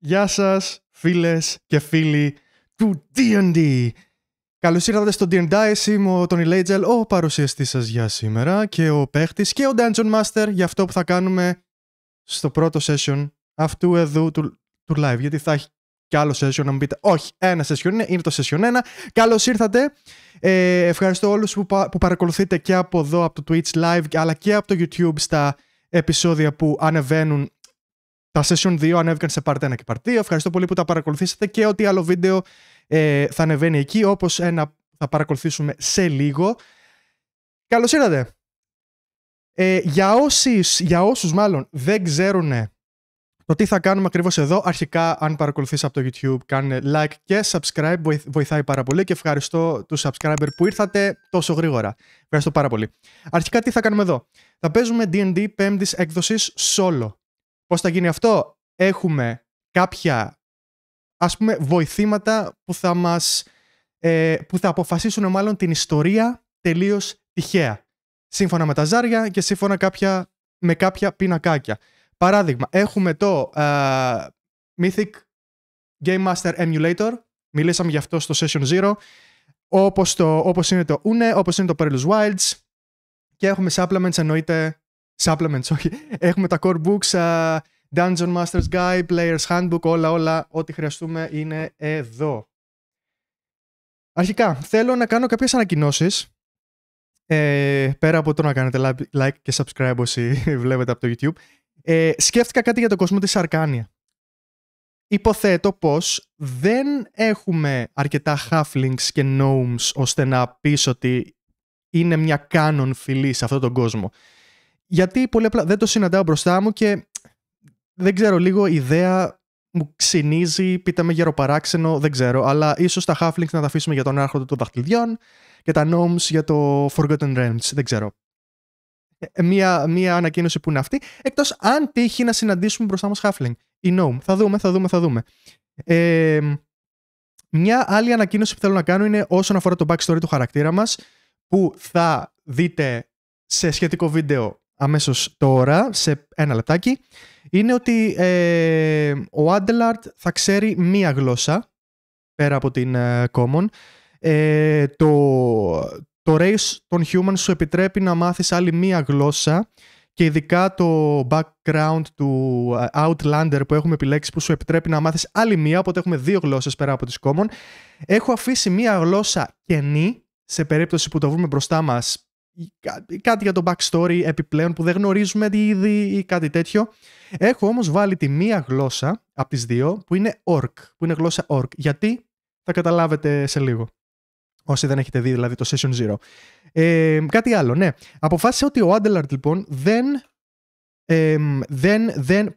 Γεια σας φίλες και φίλοι του D&D. Καλώς ήρθατε στο D&D, είμαι ο Τόνι Λέιτζελ, ο παρουσιαστής σας για σήμερα και ο παίχτης και ο Dungeon Master για αυτό που θα κάνουμε στο πρώτο session αυτού εδώ του live. Γιατί θα έχει κι άλλο session, να μου πείτε όχι, ένα session είναι το session 1. Καλώς ήρθατε. Ευχαριστώ όλους που παρακολουθείτε και από εδώ, από το Twitch live, αλλά και από το YouTube στα επεισόδια που ανεβαίνουν. Τα session 2 ανέβηκαν σε part 1 και part 2. Ευχαριστώ πολύ που τα παρακολουθήσατε και ό,τι άλλο βίντεο θα ανεβαίνει εκεί, όπως ένα θα παρακολουθήσουμε σε λίγο. Καλώς ήρθατε. Για όσους μάλλον δεν ξέρουν το τι θα κάνουμε ακριβώς εδώ, αρχικά αν παρακολουθείς από το YouTube κάνε like και subscribe, βοηθάει πάρα πολύ και ευχαριστώ τους subscriber που ήρθατε τόσο γρήγορα. Ευχαριστώ πάρα πολύ. Αρχικά τι θα κάνουμε εδώ. Θα παίζουμε D&D 5ης έκδοσης solo. Πώς θα γίνει αυτό? Έχουμε κάποια, ας πούμε, βοηθήματα που που θα αποφασίσουν μάλλον την ιστορία τελείως τυχαία. Σύμφωνα με τα ζάρια και σύμφωνα με κάποια πινακάκια. Παράδειγμα, έχουμε το Mythic Game Master Emulator. Μιλήσαμε γι' αυτό στο Session 0. Όπως είναι το UNE, όπως είναι το Perilous Wilds. Και έχουμε supplements, εννοείται. Supplements, όχι. Έχουμε τα core books, Dungeon Master's Guide, Player's Handbook, όλα, ό,τι χρειαστούμε είναι εδώ. Αρχικά, θέλω να κάνω κάποιες ανακοινώσεις. Πέρα από το να κάνετε like και subscribe όσοι βλέπετε από το YouTube. Σκέφτηκα κάτι για το κόσμο της Αρκάνια. Υποθέτω πως δεν έχουμε αρκετά halflings και gnomes ώστε να πεις ότι είναι μια canon φυλή σε αυτόν τον κόσμο. Γιατί πολύ απλά δεν το συναντάω μπροστά μου και δεν ξέρω, λίγο η ιδέα μου ξυνίζει, πείτε με γεροπαράξενο, δεν ξέρω, αλλά ίσως τα halflings να τα αφήσουμε για τον άρχοντα των δαχτυλιών και τα gnomes για το Forgotten Realms, δεν ξέρω. Μία ανακοίνωση που είναι αυτή, εκτός αν τύχει να συναντήσουμε μπροστά μας halfling ή gnome. Θα δούμε. Μια άλλη ανακοίνωση που θέλω να κάνω είναι όσον αφορά το backstory του χαρακτήρα μας, που θα δείτε σε σχετικό βίντεο αμέσως τώρα, σε ένα λεπτάκι, είναι ότι ο Adelard θα ξέρει μία γλώσσα, πέρα από την Common. Το race των humans σου επιτρέπει να μάθεις άλλη μία γλώσσα και ειδικά το background του Outlander που έχουμε επιλέξει που σου επιτρέπει να μάθεις άλλη μία, οπότε έχουμε δύο γλώσσες πέρα από τις Common. Έχω αφήσει μία γλώσσα κενή, σε περίπτωση που το βρούμε μπροστά μας, κάτι για το backstory επιπλέον που δεν γνωρίζουμε ήδη ή κάτι τέτοιο. Έχω όμως βάλει τη μία γλώσσα από τις δύο που είναι orc, που είναι γλώσσα orc. Γιατί? Θα καταλάβετε σε λίγο. Όσοι δεν έχετε δει δηλαδή το Session 0. Κάτι άλλο, ναι. Αποφάσισε ότι ο Adelard λοιπόν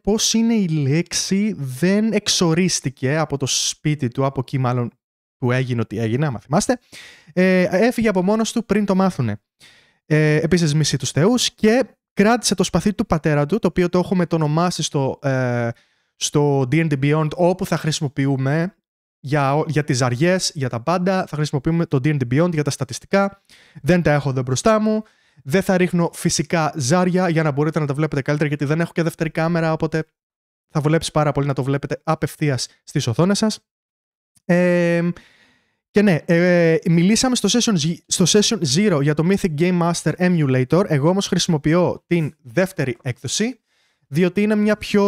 πώς είναι η λέξη, δεν εξορίστηκε από το σπίτι του, από εκεί μάλλον που έγινε ό,τι έγινε, άμα θυμάστε. Έφυγε από μόνος του πριν το μάθουνε. Επίσης μισεί τους θεούς και κράτησε το σπαθί του πατέρα του, το οποίο το έχουμε το ονομάσει στο D&D Beyond, όπου θα χρησιμοποιούμε για τις ζαριές, για τα πάντα, θα χρησιμοποιούμε το D&D Beyond για τα στατιστικά. Δεν τα έχω εδώ μπροστά μου. Δεν θα ρίχνω φυσικά ζάρια για να μπορείτε να τα βλέπετε καλύτερα, γιατί δεν έχω και δεύτερη κάμερα, οπότε θα βολέψει πάρα πολύ να το βλέπετε απευθείας στις οθόνες σας. Και ναι, μιλήσαμε στο session 0 για το Mythic Game Master Emulator. Εγώ όμως χρησιμοποιώ την δεύτερη έκδοση, διότι είναι μια πιο,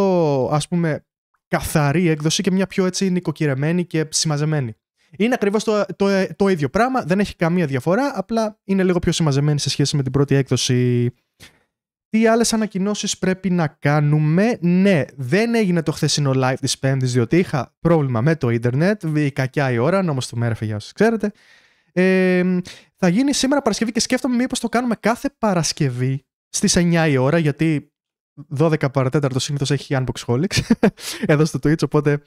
ας πούμε, καθαρή έκδοση και μια πιο έτσι νοικοκυρεμένη και συμμαζεμένη. Είναι ακριβώς το ίδιο πράγμα, δεν έχει καμία διαφορά, απλά είναι λίγο πιο συμμαζεμένη σε σχέση με την πρώτη έκδοση. Τι άλλες ανακοινώσεις πρέπει να κάνουμε? Ναι, δεν έγινε το χθεσινό live της Πέμπτης, διότι είχα πρόβλημα με το ίντερνετ, η κακιά η ώρα, νόμος του Μέρφυ για όσους ξέρετε. Θα γίνει σήμερα Παρασκευή και σκέφτομαι μήπως το κάνουμε κάθε Παρασκευή στις 9 η ώρα, γιατί 12 παρατέταρτο συνήθως έχει Unboxholics εδώ στο Twitch, οπότε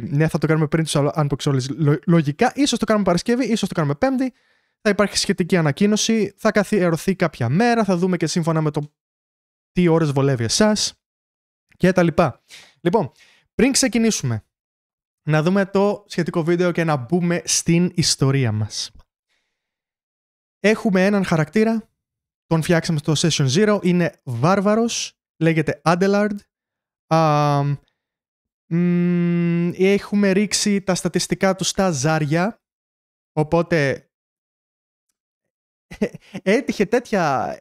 ναι, θα το κάνουμε πριν τους Unboxholics λογικά. Ίσως το κάνουμε Παρασκευή, ίσως το κάνουμε Πέμπτη. Θα υπάρχει σχετική ανακοίνωση, θα καθιερωθεί κάποια μέρα, θα δούμε και σύμφωνα με το τι ώρες βολεύει εσάς και τα λοιπά. Λοιπόν, πριν ξεκινήσουμε, να δούμε το σχετικό βίντεο και να μπούμε στην ιστορία μας. Έχουμε έναν χαρακτήρα, τον φτιάξαμε στο Session 0, είναι βάρβαρος, λέγεται Adelard. Έχουμε ρίξει τα στατιστικά του στα ζάρια, οπότε έτυχε τέτοια...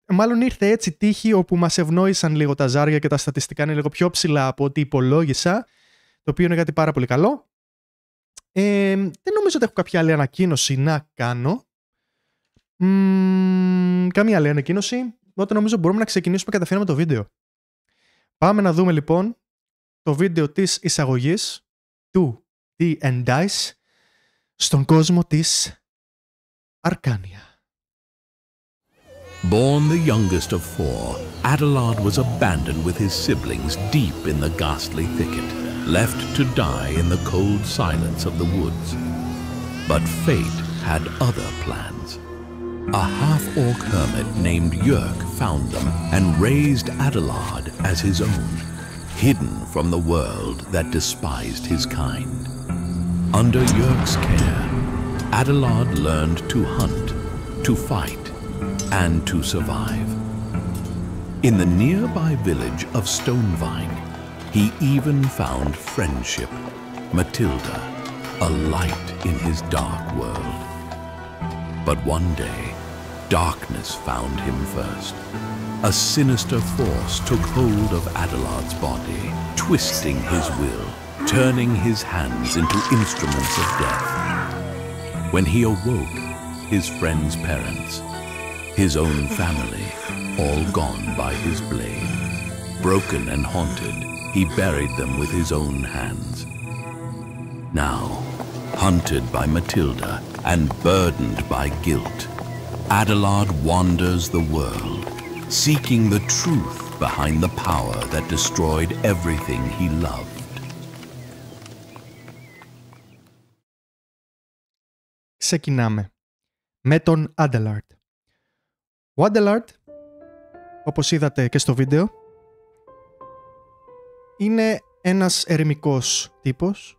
Μάλλον ήρθε έτσι τύχη όπου μας ευνόησαν λίγο τα ζάρια και τα στατιστικά είναι λίγο πιο ψηλά από ό,τι υπολόγισα, το οποίο είναι κάτι πάρα πολύ καλό. Δεν νομίζω ότι έχω κάποια άλλη ανακοίνωση να κάνω. Καμία άλλη ανακοίνωση. Οπότε νομίζω μπορούμε να ξεκινήσουμε κατευθείαν με το βίντεο. Πάμε να δούμε λοιπόν το βίντεο της εισαγωγής του D&Dice στον κόσμο της Αρκάνια. Born the youngest of four, Adelard was abandoned with his siblings deep in the ghastly thicket, left to die in the cold silence of the woods. But fate had other plans. A half-orc hermit named Yerk found them and raised Adelard as his own, hidden from the world that despised his kind. Under Yerk's care, Adelard learned to hunt, to fight, and to survive. In the nearby village of Stonevine, he even found friendship, Matilda, a light in his dark world. But one day, darkness found him first. A sinister force took hold of Adelard's body, twisting his will, turning his hands into instruments of death. When he awoke, his friend's parents, his own family, all gone by his blade. Broken and haunted, he buried them with his own hands. Now, hunted by Matilda and burdened by guilt, Adelard wanders the world, seeking the truth behind the power that destroyed everything he loved. Ξεκινάμε με τον Adelard. Ο Adelard, όπως είδατε και στο βίντεο, είναι ένας ερημικός τύπος.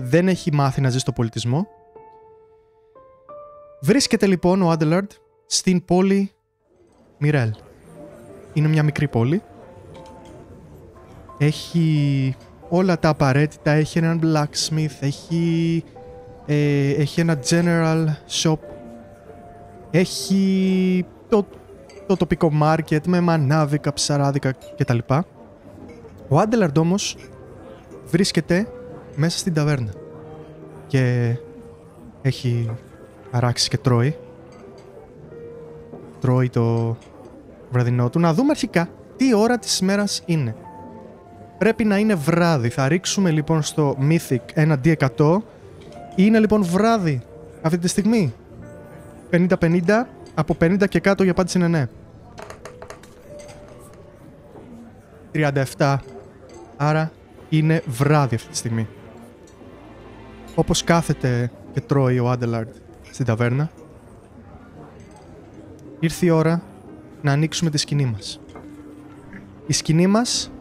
Δεν έχει μάθει να ζει στο πολιτισμό. Βρίσκεται λοιπόν ο Adelard στην πόλη Μιρέλ. Είναι μια μικρή πόλη. Έχει όλα τα απαραίτητα. Έχει έναν blacksmith. Έχει ένα general shop. Έχει το τοπικό market με μανάβικα, ψαράδικα κτλ. Ο Adelard όμως βρίσκεται μέσα στην ταβέρνα και έχει αράξει και τρώει το βραδινό του. Να δούμε αρχικά τι ώρα της ημέρας είναι. Πρέπει να είναι βράδυ. Θα ρίξουμε λοιπόν στο Mythic ένα D100. Είναι λοιπόν βράδυ αυτή τη στιγμή. 50-50. Από 50 και κάτω η απάντηση είναι ναι. 37. Άρα είναι βράδυ αυτή τη στιγμή. Όπως κάθεται και τρώει ο Adelard στην ταβέρνα, ήρθε η ώρα να ανοίξουμε τη σκηνή μας. Η σκηνή μας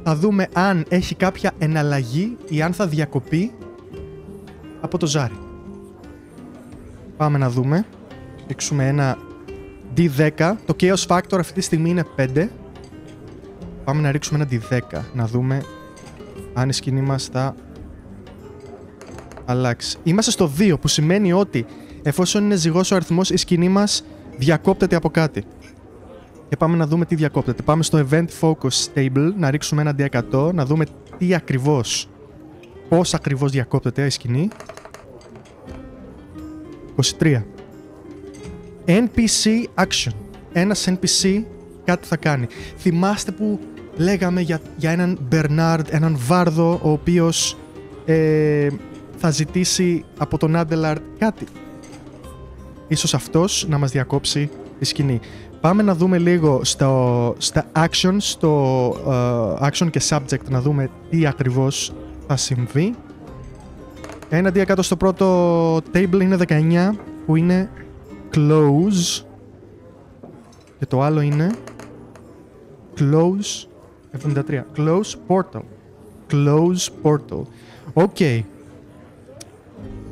θα δούμε αν έχει κάποια εναλλαγή ή αν θα διακοπεί από το ζάρι. Πάμε να δούμε. Ρίξουμε ένα D10. Το Chaos Factor αυτή τη στιγμή είναι 5. Πάμε να ρίξουμε ένα D10. Να δούμε αν η σκηνή μας θα αλλάξει. Είμαστε στο 2, που σημαίνει ότι εφόσον είναι ζυγός ο αριθμός, η σκηνή μας διακόπτεται από κάτι. Και πάμε να δούμε τι διακόπτεται. Πάμε στο Event Focus Table, να ρίξουμε ένα D100, να δούμε τι ακριβώς, πώς ακριβώς διακόπτεται η σκηνή. 23. NPC Action. Ένας NPC κάτι θα κάνει. Θυμάστε που λέγαμε για έναν Bernard, έναν βάρδο, ο οποίος θα ζητήσει από τον Adelard κάτι. Ίσως αυτός να μας διακόψει τη σκηνή. Πάμε να δούμε λίγο στα actions, στο action και subject, να δούμε τι ακριβώς θα συμβεί. Ένα D100 στο πρώτο table είναι 19, που είναι close. Και το άλλο είναι close 73. Close portal. Close portal. Οκ.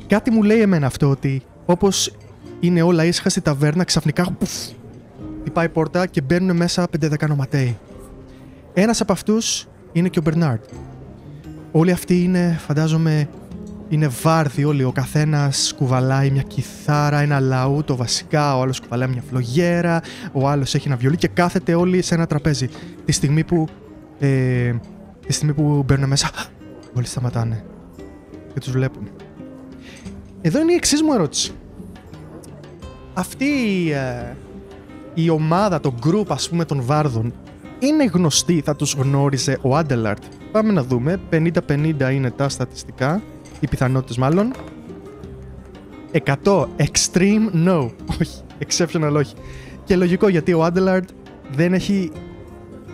Κάτι μου λέει εμένα αυτό, ότι όπως είναι όλα ήσυχα στη ταβέρνα, ξαφνικά χτυπάει η πόρτα και μπαίνουν μέσα 5-10 νοματέοι. Ένας από αυτούς είναι και ο Μπερνάρντ. Όλοι αυτοί είναι, φαντάζομαι, είναι βάρδοι όλοι. Ο καθένας κουβαλάει μια κιθάρα, ένα λαούτο βασικά, ο άλλος κουβαλάει μια φλογέρα, ο άλλος έχει ένα βιολί και κάθεται όλοι σε ένα τραπέζι. Τη στιγμή που μπαίνουν μέσα, όλοι σταματάνε και τους βλέπουν. Εδώ είναι η εξής μου ερώτηση. Αυτή η ομάδα, το group ας πούμε των βάρδων, είναι γνωστή, θα τους γνώριζε ο Άντελαρντ? Πάμε να δούμε, 50-50 είναι τα στατιστικά, οι πιθανότητες μάλλον. 100, extreme no, όχι, exceptional όχι. Και λογικό, γιατί ο Άντελαρντ δεν έχει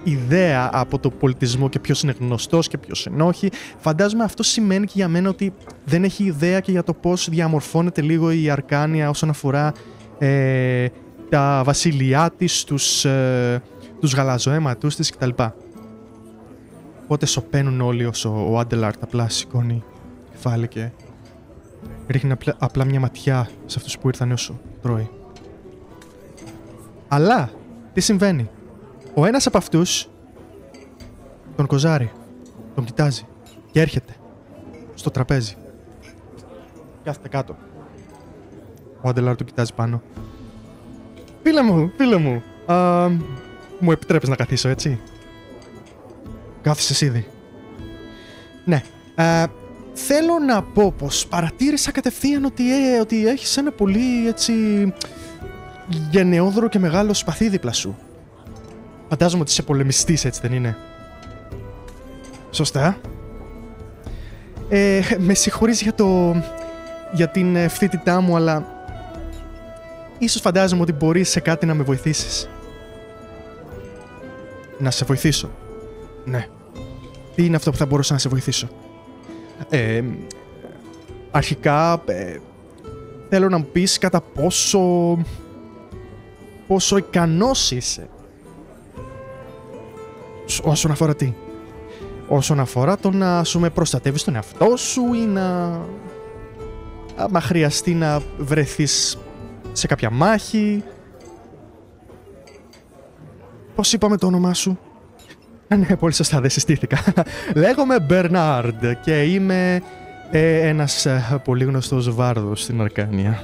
ιδέα από το πολιτισμό και ποιος είναι γνωστός και ποιος είναι όχι. Φαντάζομαι αυτό σημαίνει και για μένα ότι δεν έχει ιδέα και για το πώς διαμορφώνεται λίγο η Αρκάνια όσον αφορά τα βασιλιά της, τους γαλαζοαίματους της κτλ. Οπότε σωπαίνουν όλοι όσο ο Άντελαρντ απλά σηκώνει κεφάλι και ρίχνει απλά μια ματιά σε αυτούς που ήρθαν όσο τρώει. Αλλά τι συμβαίνει? Ο ένας από αυτούς τον κοζάρει, τον κοιτάζει και έρχεται στο τραπέζι. Κάθεται κάτω. Ο Άντελαρντ τον κοιτάζει πάνω. Φίλε μου, μου επιτρέπεις να καθίσω, έτσι? Κάθισες ήδη? Ναι. Θέλω να πω πως παρατήρησα κατευθείαν ότι έχεις ένα πολύ έτσι γενναιόδωρο και μεγάλο σπαθί δίπλα σου. Φαντάζομαι ότι είσαι πολεμιστής, έτσι δεν είναι? Σωστά. Με συγχωρείς για την ευθύτητά μου, αλλά ίσως φαντάζομαι ότι μπορείς σε κάτι να με βοηθήσεις. Να σε βοηθήσω? Ναι. Τι είναι αυτό που θα μπορούσα να σε βοηθήσω? Αρχικά θέλω να μου πεις κατά πόσο ικανός είσαι. Όσον αφορά τι? Όσον αφορά το να σου με προστατεύεις τον εαυτό σου ή άμα χρειαστεί να βρεθείς σε κάποια μάχη. Πώς είπαμε το όνομά σου? Ναι, πολύ σωστά, δεν συστήθηκα. Λέγομαι Μπερνάρντ και είμαι ένας πολύ γνωστός βάρδος στην Αρκάνια.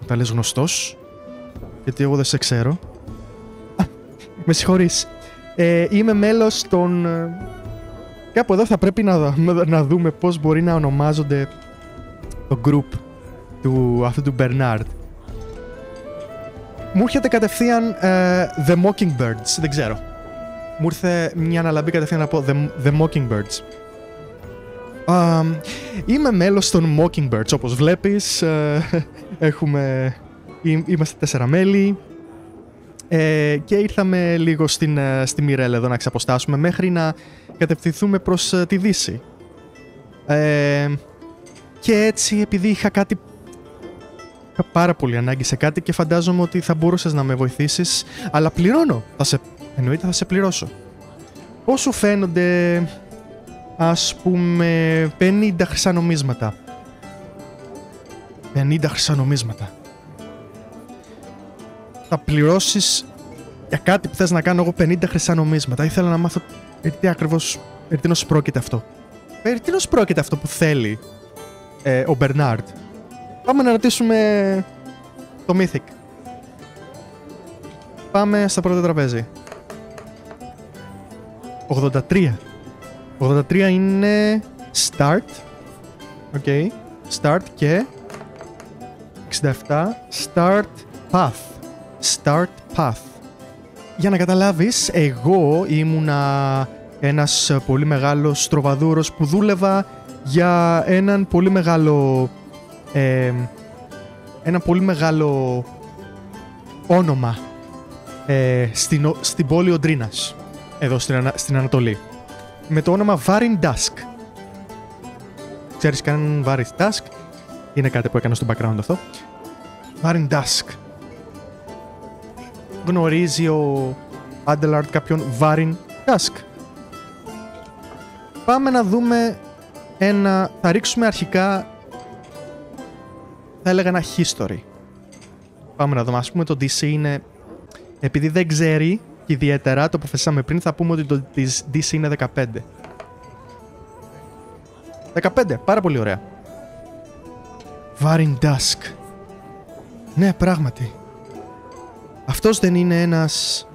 Τα λες γνωστός? Γιατί εγώ δεν σε ξέρω. Με συγχωρείς. Είμαι μέλος των... Κάπου εδώ θα πρέπει να δούμε πώς μπορεί να ονομάζονται το group αυτού του Μπερνάρντ. Μου έρχεται κατευθείαν The Mockingbirds, δεν ξέρω. Μου ήρθε μια αναλαμπή κατευθείαν να πω The Mockingbirds. Είμαι μέλος των Mockingbirds, όπως βλέπεις. Είμαστε 4 μέλη. Και ήρθαμε λίγο στη Μιρέλ εδώ να ξαποστάσουμε μέχρι να κατευθυνθούμε προς τη Δύση. Και έτσι, επειδή είχα πάρα πολύ ανάγκη σε κάτι και φαντάζομαι ότι θα μπορούσες να με βοηθήσεις, αλλά πληρώνω. Εννοείται θα σε πληρώσω. Πώς σου φαίνονται, ας πούμε, 50 χρυσά νομίσματα? 50 χρυσά νομίσματα. Θα πληρώσεις για κάτι που θες να κάνω εγώ 50 χρυσά νομίσματα? Ήθελα να μάθω περί τίνος πρόκειται αυτό. Περί τίνος πρόκειται αυτό που θέλει ο Μπερνάρντ? Πάμε να ρωτήσουμε το Mythic. Πάμε στο πρώτο τραπέζι. 83. 83 είναι start. Ok. Start και 67. Start path. Start path. Για να καταλάβεις, εγώ ήμουνα ένας πολύ μεγάλος τροβαδούρος που δούλευα για έναν πολύ μεγάλο όνομα στην πόλη Οντρίνας, εδώ στην Ανατολή, με το όνομα Varin Dusk. Ξέρεις κανέναν Varin Dusk? Είναι κάτι που έκανα στο background αυτό. Varin Dusk. Γνωρίζει ο Άντελαρντ κάποιον Varin Dusk? Πάμε να δούμε θα ρίξουμε αρχικά, θα έλεγα, ένα history. Πάμε να δούμε, ας πούμε το DC είναι, επειδή δεν ξέρει και ιδιαίτερα, το αποφασίσαμε πριν, θα πούμε ότι το της DC είναι 15. 15, πάρα πολύ ωραία. Varin Dusk. Ναι, πράγματι. Αυτός δεν είναι ένας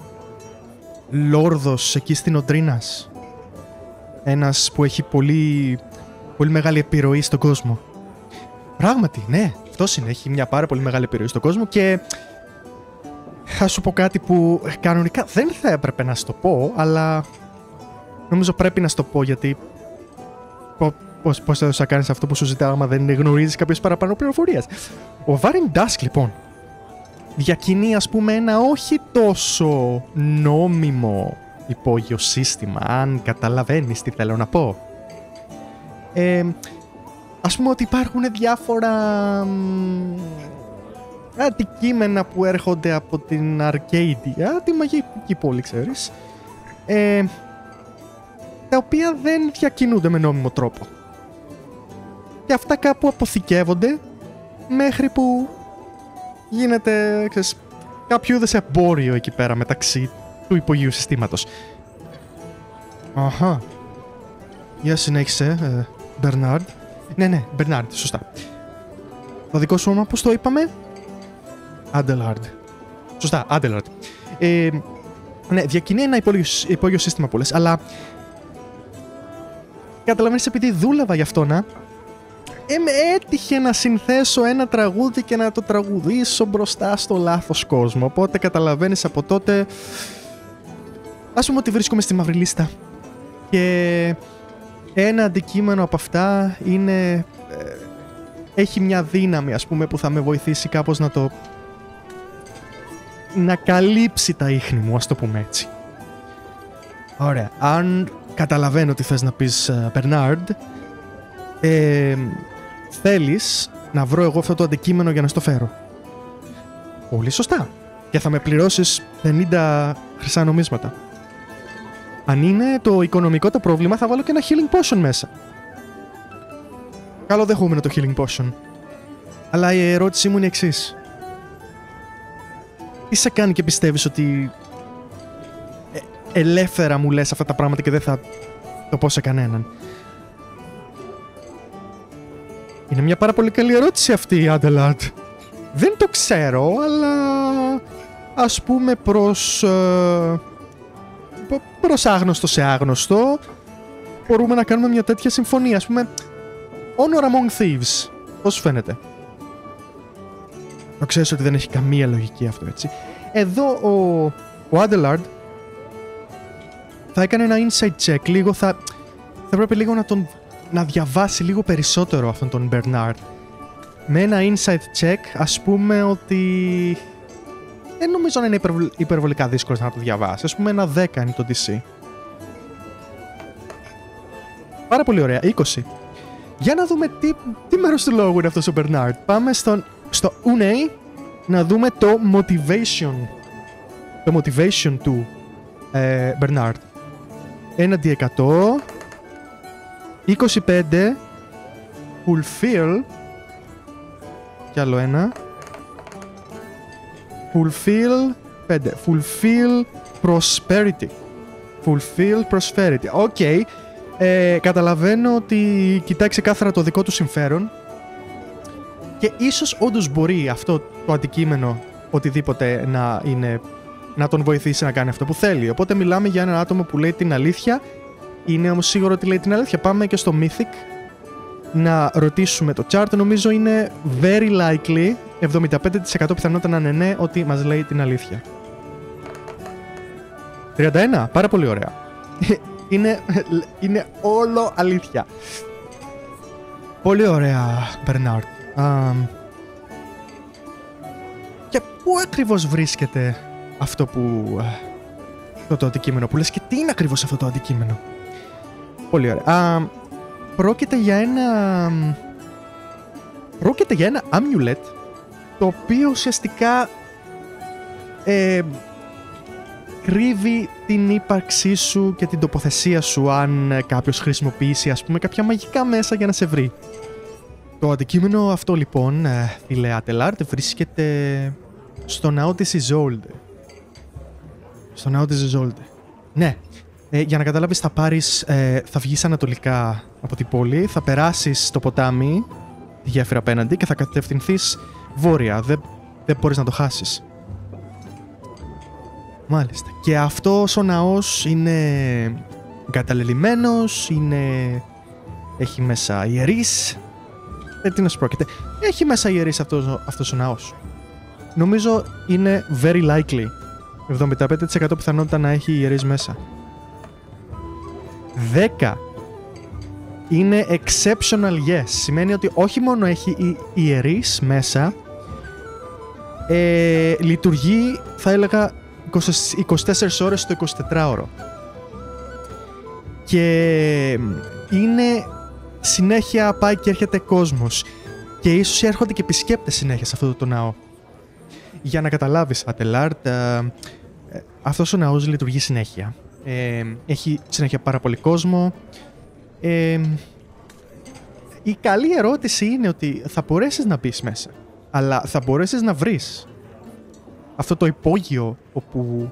λόρδος εκεί στην Οντρίνας? Ένας που έχει πολύ μεγάλη επιρροή στον κόσμο. Πράγματι, ναι, αυτός είναι. Έχει μια πάρα πολύ μεγάλη επιρροή στον κόσμο και θα σου πω κάτι που κανονικά δεν θα έπρεπε να σου το πω, αλλά νομίζω πρέπει να σου το πω, γιατί πώς θα κάνεις αυτό που σου ζητάω άμα δεν γνωρίζεις κάποιες παραπάνω πληροφορίες. Ο Varin Dusk, λοιπόν, διακινεί, ας πούμε, ένα όχι τόσο νόμιμο υπόγειο σύστημα, αν καταλαβαίνεις τι θέλω να πω. Ας πούμε ότι υπάρχουν διάφορα αντικείμενα που έρχονται από την Arcadia, τη μαγική πόλη, ξέρεις, τα οποία δεν διακινούνται με νόμιμο τρόπο. Και αυτά κάπου αποθηκεύονται μέχρι που γίνεται, ξέρεις, κάποιο είδους εμπόριο εκεί πέρα μεταξύ του υπογείου συστήματος. Αχα. Για συνέχισε, Bernard. Ναι, Bernard, σωστά. Το δικό σου όνομα πώς το είπαμε? Adelard. Σωστά, Adelard. Ναι, διακινεί ένα υπόγειο σύστημα πολλές, αλλά καταλαβαίνεις, επειδή δούλευα γι' αυτό με έτυχε να συνθέσω ένα τραγούδι και να το τραγουδήσω μπροστά στο λάθος κόσμο. Οπότε καταλαβαίνεις, από τότε ας πούμε ότι βρίσκομαι στη μαύρη λίστα. Και ένα αντικείμενο από αυτά είναι έχει μια δύναμη, ας πούμε, που θα με βοηθήσει κάπως να καλύψει τα ίχνη μου, ας το πούμε έτσι. Ωραία. Αν καταλαβαίνω τι θες να πεις, Bernard, θέλεις να βρω εγώ αυτό το αντικείμενο για να στο φέρω. Πολύ σωστά. Και θα με πληρώσεις 50 χρυσά νομίσματα. Αν είναι το οικονομικό το πρόβλημα, θα βάλω και ένα healing potion μέσα. Καλοδεχούμενο το healing potion. Αλλά η ερώτησή μου είναι η εξής. Τι σε κάνει και πιστεύεις ότι ελεύθερα μου λες αυτά τα πράγματα και δεν θα το πω σε κανέναν? Είναι μια πάρα πολύ καλή ερώτηση αυτή, Adelard. Δεν το ξέρω, αλλά ας πούμε προς άγνωστο σε άγνωστο μπορούμε να κάνουμε μια τέτοια συμφωνία. Ας πούμε, Honor among thieves. Πώς σου φαίνεται? Το ξέρεις ότι δεν έχει καμία λογική αυτό, έτσι. Εδώ ο Adelard θα έκανε ένα insight check. Λίγο θα πρέπει λίγο να διαβάσει λίγο περισσότερο αυτόν τον Bernard. Με ένα insight check, ας πούμε ότι δεν νομίζω να είναι υπερβολικά δύσκολο να το διαβάσει. Ας πούμε ένα 10 είναι το DC. Πάρα πολύ ωραία, 20. Για να δούμε τι μέρος του λόγου είναι αυτός ο Bernard. Πάμε στο Unei να δούμε το motivation του Bernard. 1d100, 25, fulfill, κι άλλο ένα, fulfill 5, fulfill prosperity. Οκ. Καταλαβαίνω ότι κοιτάει ξεκάθαρα το δικό του συμφέρον και ίσως όντως μπορεί αυτό το αντικείμενο οτιδήποτε να τον βοηθήσει να κάνει αυτό που θέλει. Οπότε μιλάμε για ένα άτομο που λέει την αλήθεια. Είναι όμως σίγουρο ότι λέει την αλήθεια. Πάμε και στο Mythic να ρωτήσουμε το chart. Νομίζω είναι very likely, 75% πιθανότητα να είναι ναι, ότι μας λέει την αλήθεια. 31, πάρα πολύ ωραία. Είναι όλο αλήθεια. Πολύ ωραία, Bernard. Και πού ακριβώς βρίσκεται αυτό το αντικείμενο που λες και τι είναι ακριβώς αυτό το αντικείμενο? Πολύ ωραία. Πρόκειται για ένα amulet, το οποίο ουσιαστικά κρύβει την ύπαρξή σου και την τοποθεσία σου αν κάποιος χρησιμοποιήσει, ας πούμε, κάποια μαγικά μέσα για να σε βρει. Το αντικείμενο αυτό, λοιπόν, φίλε Adelard, βρίσκεται στο ναό της Isolde. Στο ναό της Ιζόλντε. Ναι. Για να καταλάβεις, θα βγεις ανατολικά από την πόλη, θα περάσεις το ποτάμι, τη γέφυρα απέναντι και θα κατευθυνθείς βόρεια. Δεν μπορείς να το χάσεις. Μάλιστα. Και αυτός ο ναός είναι εγκαταλελειμμένος, έχει μέσα ιερείς. Τι να σου πρόκειται. Έχει μέσα ιερείς αυτός ο ναός. Νομίζω είναι very likely. 75% πιθανότητα να έχει ιερείς μέσα. 10. Είναι exceptional yes. Σημαίνει ότι όχι μόνο έχει ιερείς μέσα, λειτουργεί, θα έλεγα, 24 ώρες το 24ωρο. Και είναι συνέχεια, πάει και έρχεται κόσμος. Και ίσως έρχονται και επισκέπτες συνέχεια σε αυτό το ναό. Για να καταλάβεις, Ατελάρτ, αυτός ο ναός λειτουργεί συνέχεια. Έχει συνέχεια πάρα πολύ κόσμο. Η καλή ερώτηση είναι ότι θα μπορέσεις να μπεις μέσα, αλλά θα μπορέσεις να βρεις αυτό το υπόγειο όπου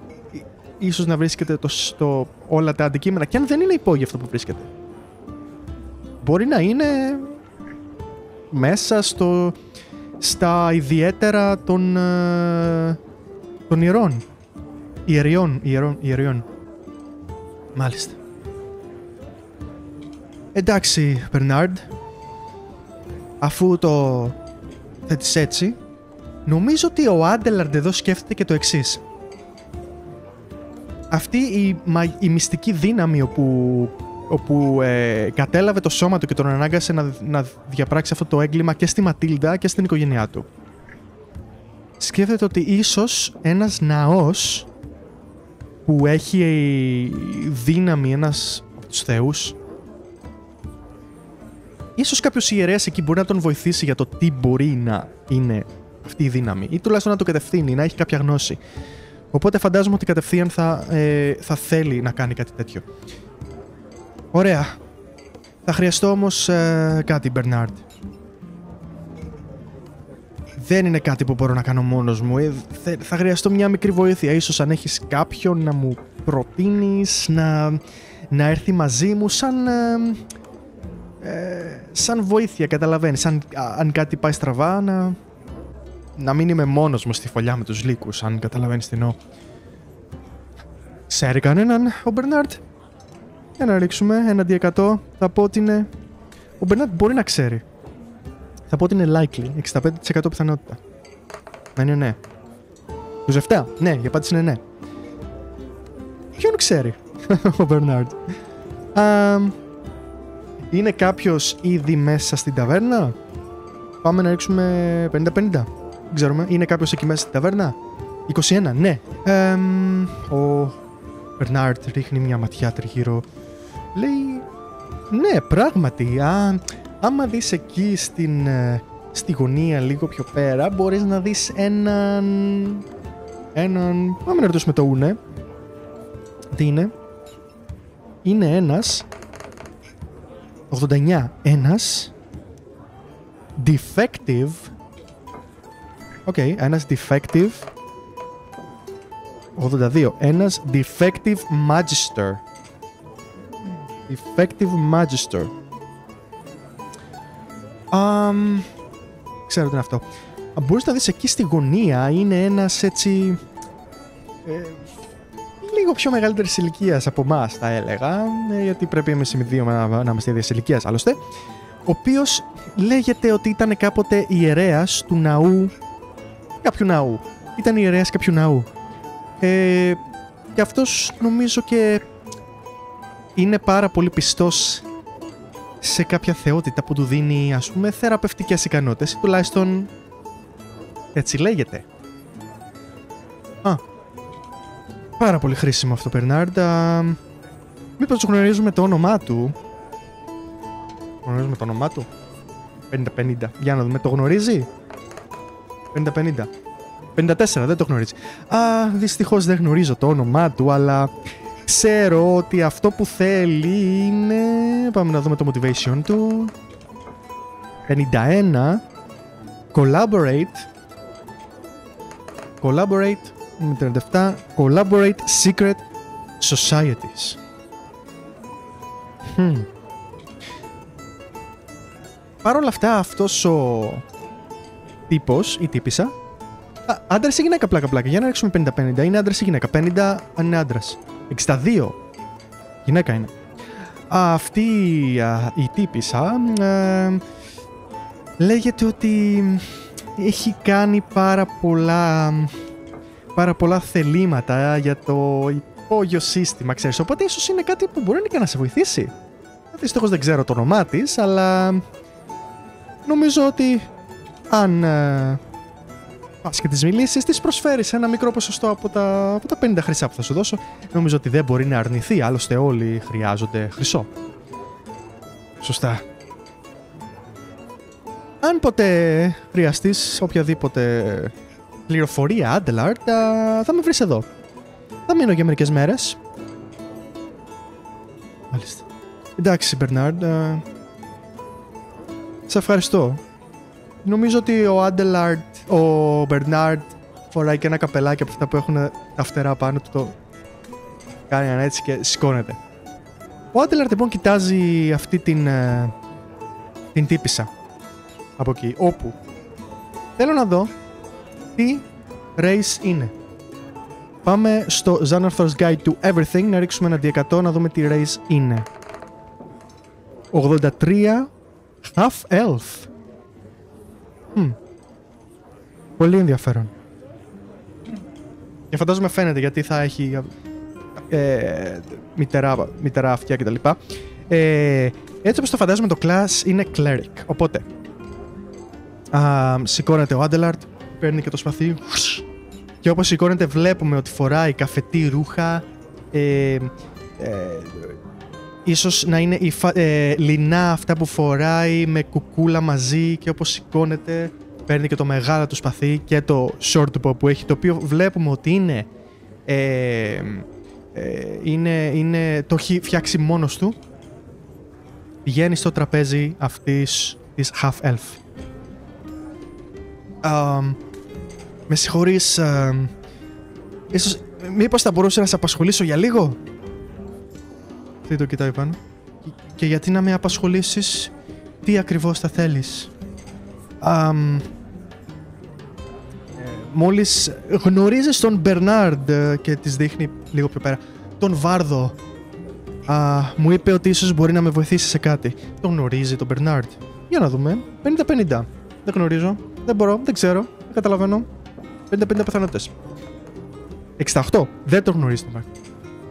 ίσως να βρίσκεται όλα τα αντικείμενα, και αν δεν είναι υπόγειο αυτό που βρίσκεται, μπορεί να είναι μέσα στα ιδιαίτερα των ιεριών. Μάλιστα. Εντάξει, Μπερνάρντ, αφού το θέτεις έτσι, νομίζω ότι ο Άντελαρντ εδώ σκέφτεται και το εξής. Αυτή η μυστική δύναμη όπου κατέλαβε το σώμα του και τον ανάγκασε να διαπράξει αυτό το έγκλημα και στη Ματίλντα και στην οικογένειά του. Σκέφτεται ότι ίσως ένας ναός που έχει δύναμη, ένας από τους θεούς, ίσως κάποιος ιερέας εκεί μπορεί να τον βοηθήσει για το τι μπορεί να είναι αυτή η δύναμη, ή τουλάχιστον να το κατευθύνει, να έχει κάποια γνώση. Οπότε φαντάζομαι ότι κατευθείαν θα θέλει να κάνει κάτι τέτοιο. Ωραία. Θα χρειαστώ όμως κάτι, Μπερνάρντ. Δεν είναι κάτι που μπορώ να κάνω μόνος μου. Θα χρειαστώ μια μικρή βοήθεια. Ίσως αν έχεις κάποιον να μου προτείνεις να έρθει μαζί μου σαν βοήθεια, καταλαβαίνεις. Αν κάτι πάει στραβά, να μην είμαι μόνος μου στη φωλιά με τους λύκους, αν καταλαβαίνεις τι εννοώ. Ξέρει κανέναν ο Μπερνάρντ? Για να ρίξουμε ένα D100. Θα πω ότι είναι... Ο Μπερνάρντ μπορεί να ξέρει. Θα πω ότι είναι likely. 65% πιθανότητα. Να είναι ναι. 27. Ναι, η απάντηση είναι ναι. Ποιον ξέρει ο Μπερνάρντ? Είναι κάποιος ήδη μέσα στην ταβέρνα? Πάμε να ρίξουμε 50-50. Δεν ξέρουμε. Είναι κάποιος εκεί μέσα στην ταβέρνα? 21. Ναι. Ο Μπερνάρντ ρίχνει μια ματιά τριγύρω. Λέει... Ναι, πράγματι. Άμα δεις εκεί στη γωνία λίγο πιο πέρα, μπορείς να δεις έναν... Πάμε να ρωτήσουμε το ούνε. Τι είναι? Είναι ένας... 89. Ένας... Defective... ένας defective... 82. Ένας defective magister. Defective magister. Ξέρω τι είναι αυτό. Μπορείς να δεις εκεί στη γωνία, είναι ένας έτσι... λίγο πιο μεγαλύτερης ηλικίας από εμάς, θα έλεγα, γιατί πρέπει εμείς οι δύο να είμαστε ίδιας ηλικίας, άλλωστε, ο οποίος λέγεται ότι ήταν κάποτε ιερέας του ναού, κάποιου ναού. Ήταν ιερέας κάποιου ναού. Και αυτός νομίζω και είναι πάρα πολύ πιστός σε κάποια θεότητα που του δίνει, ας πούμε, θεραπευτικές ικανότητες, τουλάχιστον έτσι λέγεται. Πάρα πολύ χρήσιμο αυτό, Μπερνάρντ. Μήπως γνωρίζουμε το όνομά του? Γνωρίζουμε το όνομά του? 50-50. Για να δούμε, το γνωρίζει? 50-50. 54, δεν το γνωρίζει. Δυστυχώς δεν γνωρίζω το όνομά του, αλλά ξέρω ότι αυτό που θέλει είναι... Πάμε να δούμε το motivation του. 51. Collaborate. 37. Collaborate secret societies. Παρ' όλα αυτά, αυτός ο τύπος, η τύπισσα, άντρας ή γυναίκα, πλάκα. Για να ρίξουμε 50-50. Είναι άντρας ή γυναίκα? 50 αν είναι άντρας. 62 γυναίκα είναι. Αυτή η τύπισσα λέγεται ότι έχει κάνει πάρα πολλά θελήματα για το υπόγειο σύστημα, ξέρεις. Οπότε ίσως είναι κάτι που μπορεί και να σε βοηθήσει. Δυστυχώς δεν ξέρω το όνομά της, αλλά νομίζω ότι αν πας και τις μιλήσεις, της προσφέρεις ένα μικρό ποσοστό από τα 50 χρυσά που θα σου δώσω. Νομίζω ότι δεν μπορεί να αρνηθεί, άλλωστε όλοι χρειάζονται χρυσό. Σωστά. Αν ποτέ χρειαστείς οποιαδήποτε πληροφορία, Adelard, θα με βρεις εδώ. Θα μείνω για μερικές μέρες. Μάλιστα. Εντάξει, Μπερνάρντ. Σε ευχαριστώ. Νομίζω ότι ο Μπερνάρντ φοράει και ένα καπελάκι από αυτά που έχουν τα φτερά πάνω του. Το κάνει ένα έτσι και σηκώνεται. Ο Adelard λοιπόν κοιτάζει αυτή την τύπισσα. Από εκεί, όπου θέλω να δω τι race είναι. Πάμε στο Xanathar's Guide to Everything να ρίξουμε ένα D100 να δούμε τι race είναι. 83 Half Elf. Πολύ ενδιαφέρον. Και φαντάζομαι φαίνεται γιατί θα έχει μητερά αυτιά κτλ. Έτσι όπως το φαντάζομαι, το class είναι Cleric. Οπότε σηκώνεται ο Adelard, παίρνει και το σπαθί και όπως σηκώνεται βλέπουμε ότι φοράει καφετή ρούχα, ίσως να είναι λινά αυτά που φοράει με κουκούλα μαζί, και όπως σηκώνεται παίρνει και το μεγάλο του σπαθί και το short bow που έχει, το οποίο βλέπουμε ότι το έχει φτιάξει μόνος του. Πηγαίνει στο τραπέζι αυτής της Half Elf. Με συγχωρείς, ίσως, μήπως θα μπορούσε να σε απασχολήσω για λίγο? Τι το κοιτάει πάνω. Και γιατί να με απασχολήσεις? Τι ακριβώς θα θέλεις? Μόλις γνωρίζεις τον Μπερνάρντ, και της δείχνει λίγο πιο πέρα, τον Βάρδο, μου είπε ότι ίσως μπορεί να με βοηθήσει σε κάτι. Τον γνωρίζει τον Μπερνάρντ? Για να δούμε. 50-50. Δεν γνωρίζω. Δεν μπορώ. Δεν ξέρω. Δεν καταλαβαίνω. 50-50 πιθανότητες. 68. Δεν τον γνωρίζει τον Μπερνάρντ.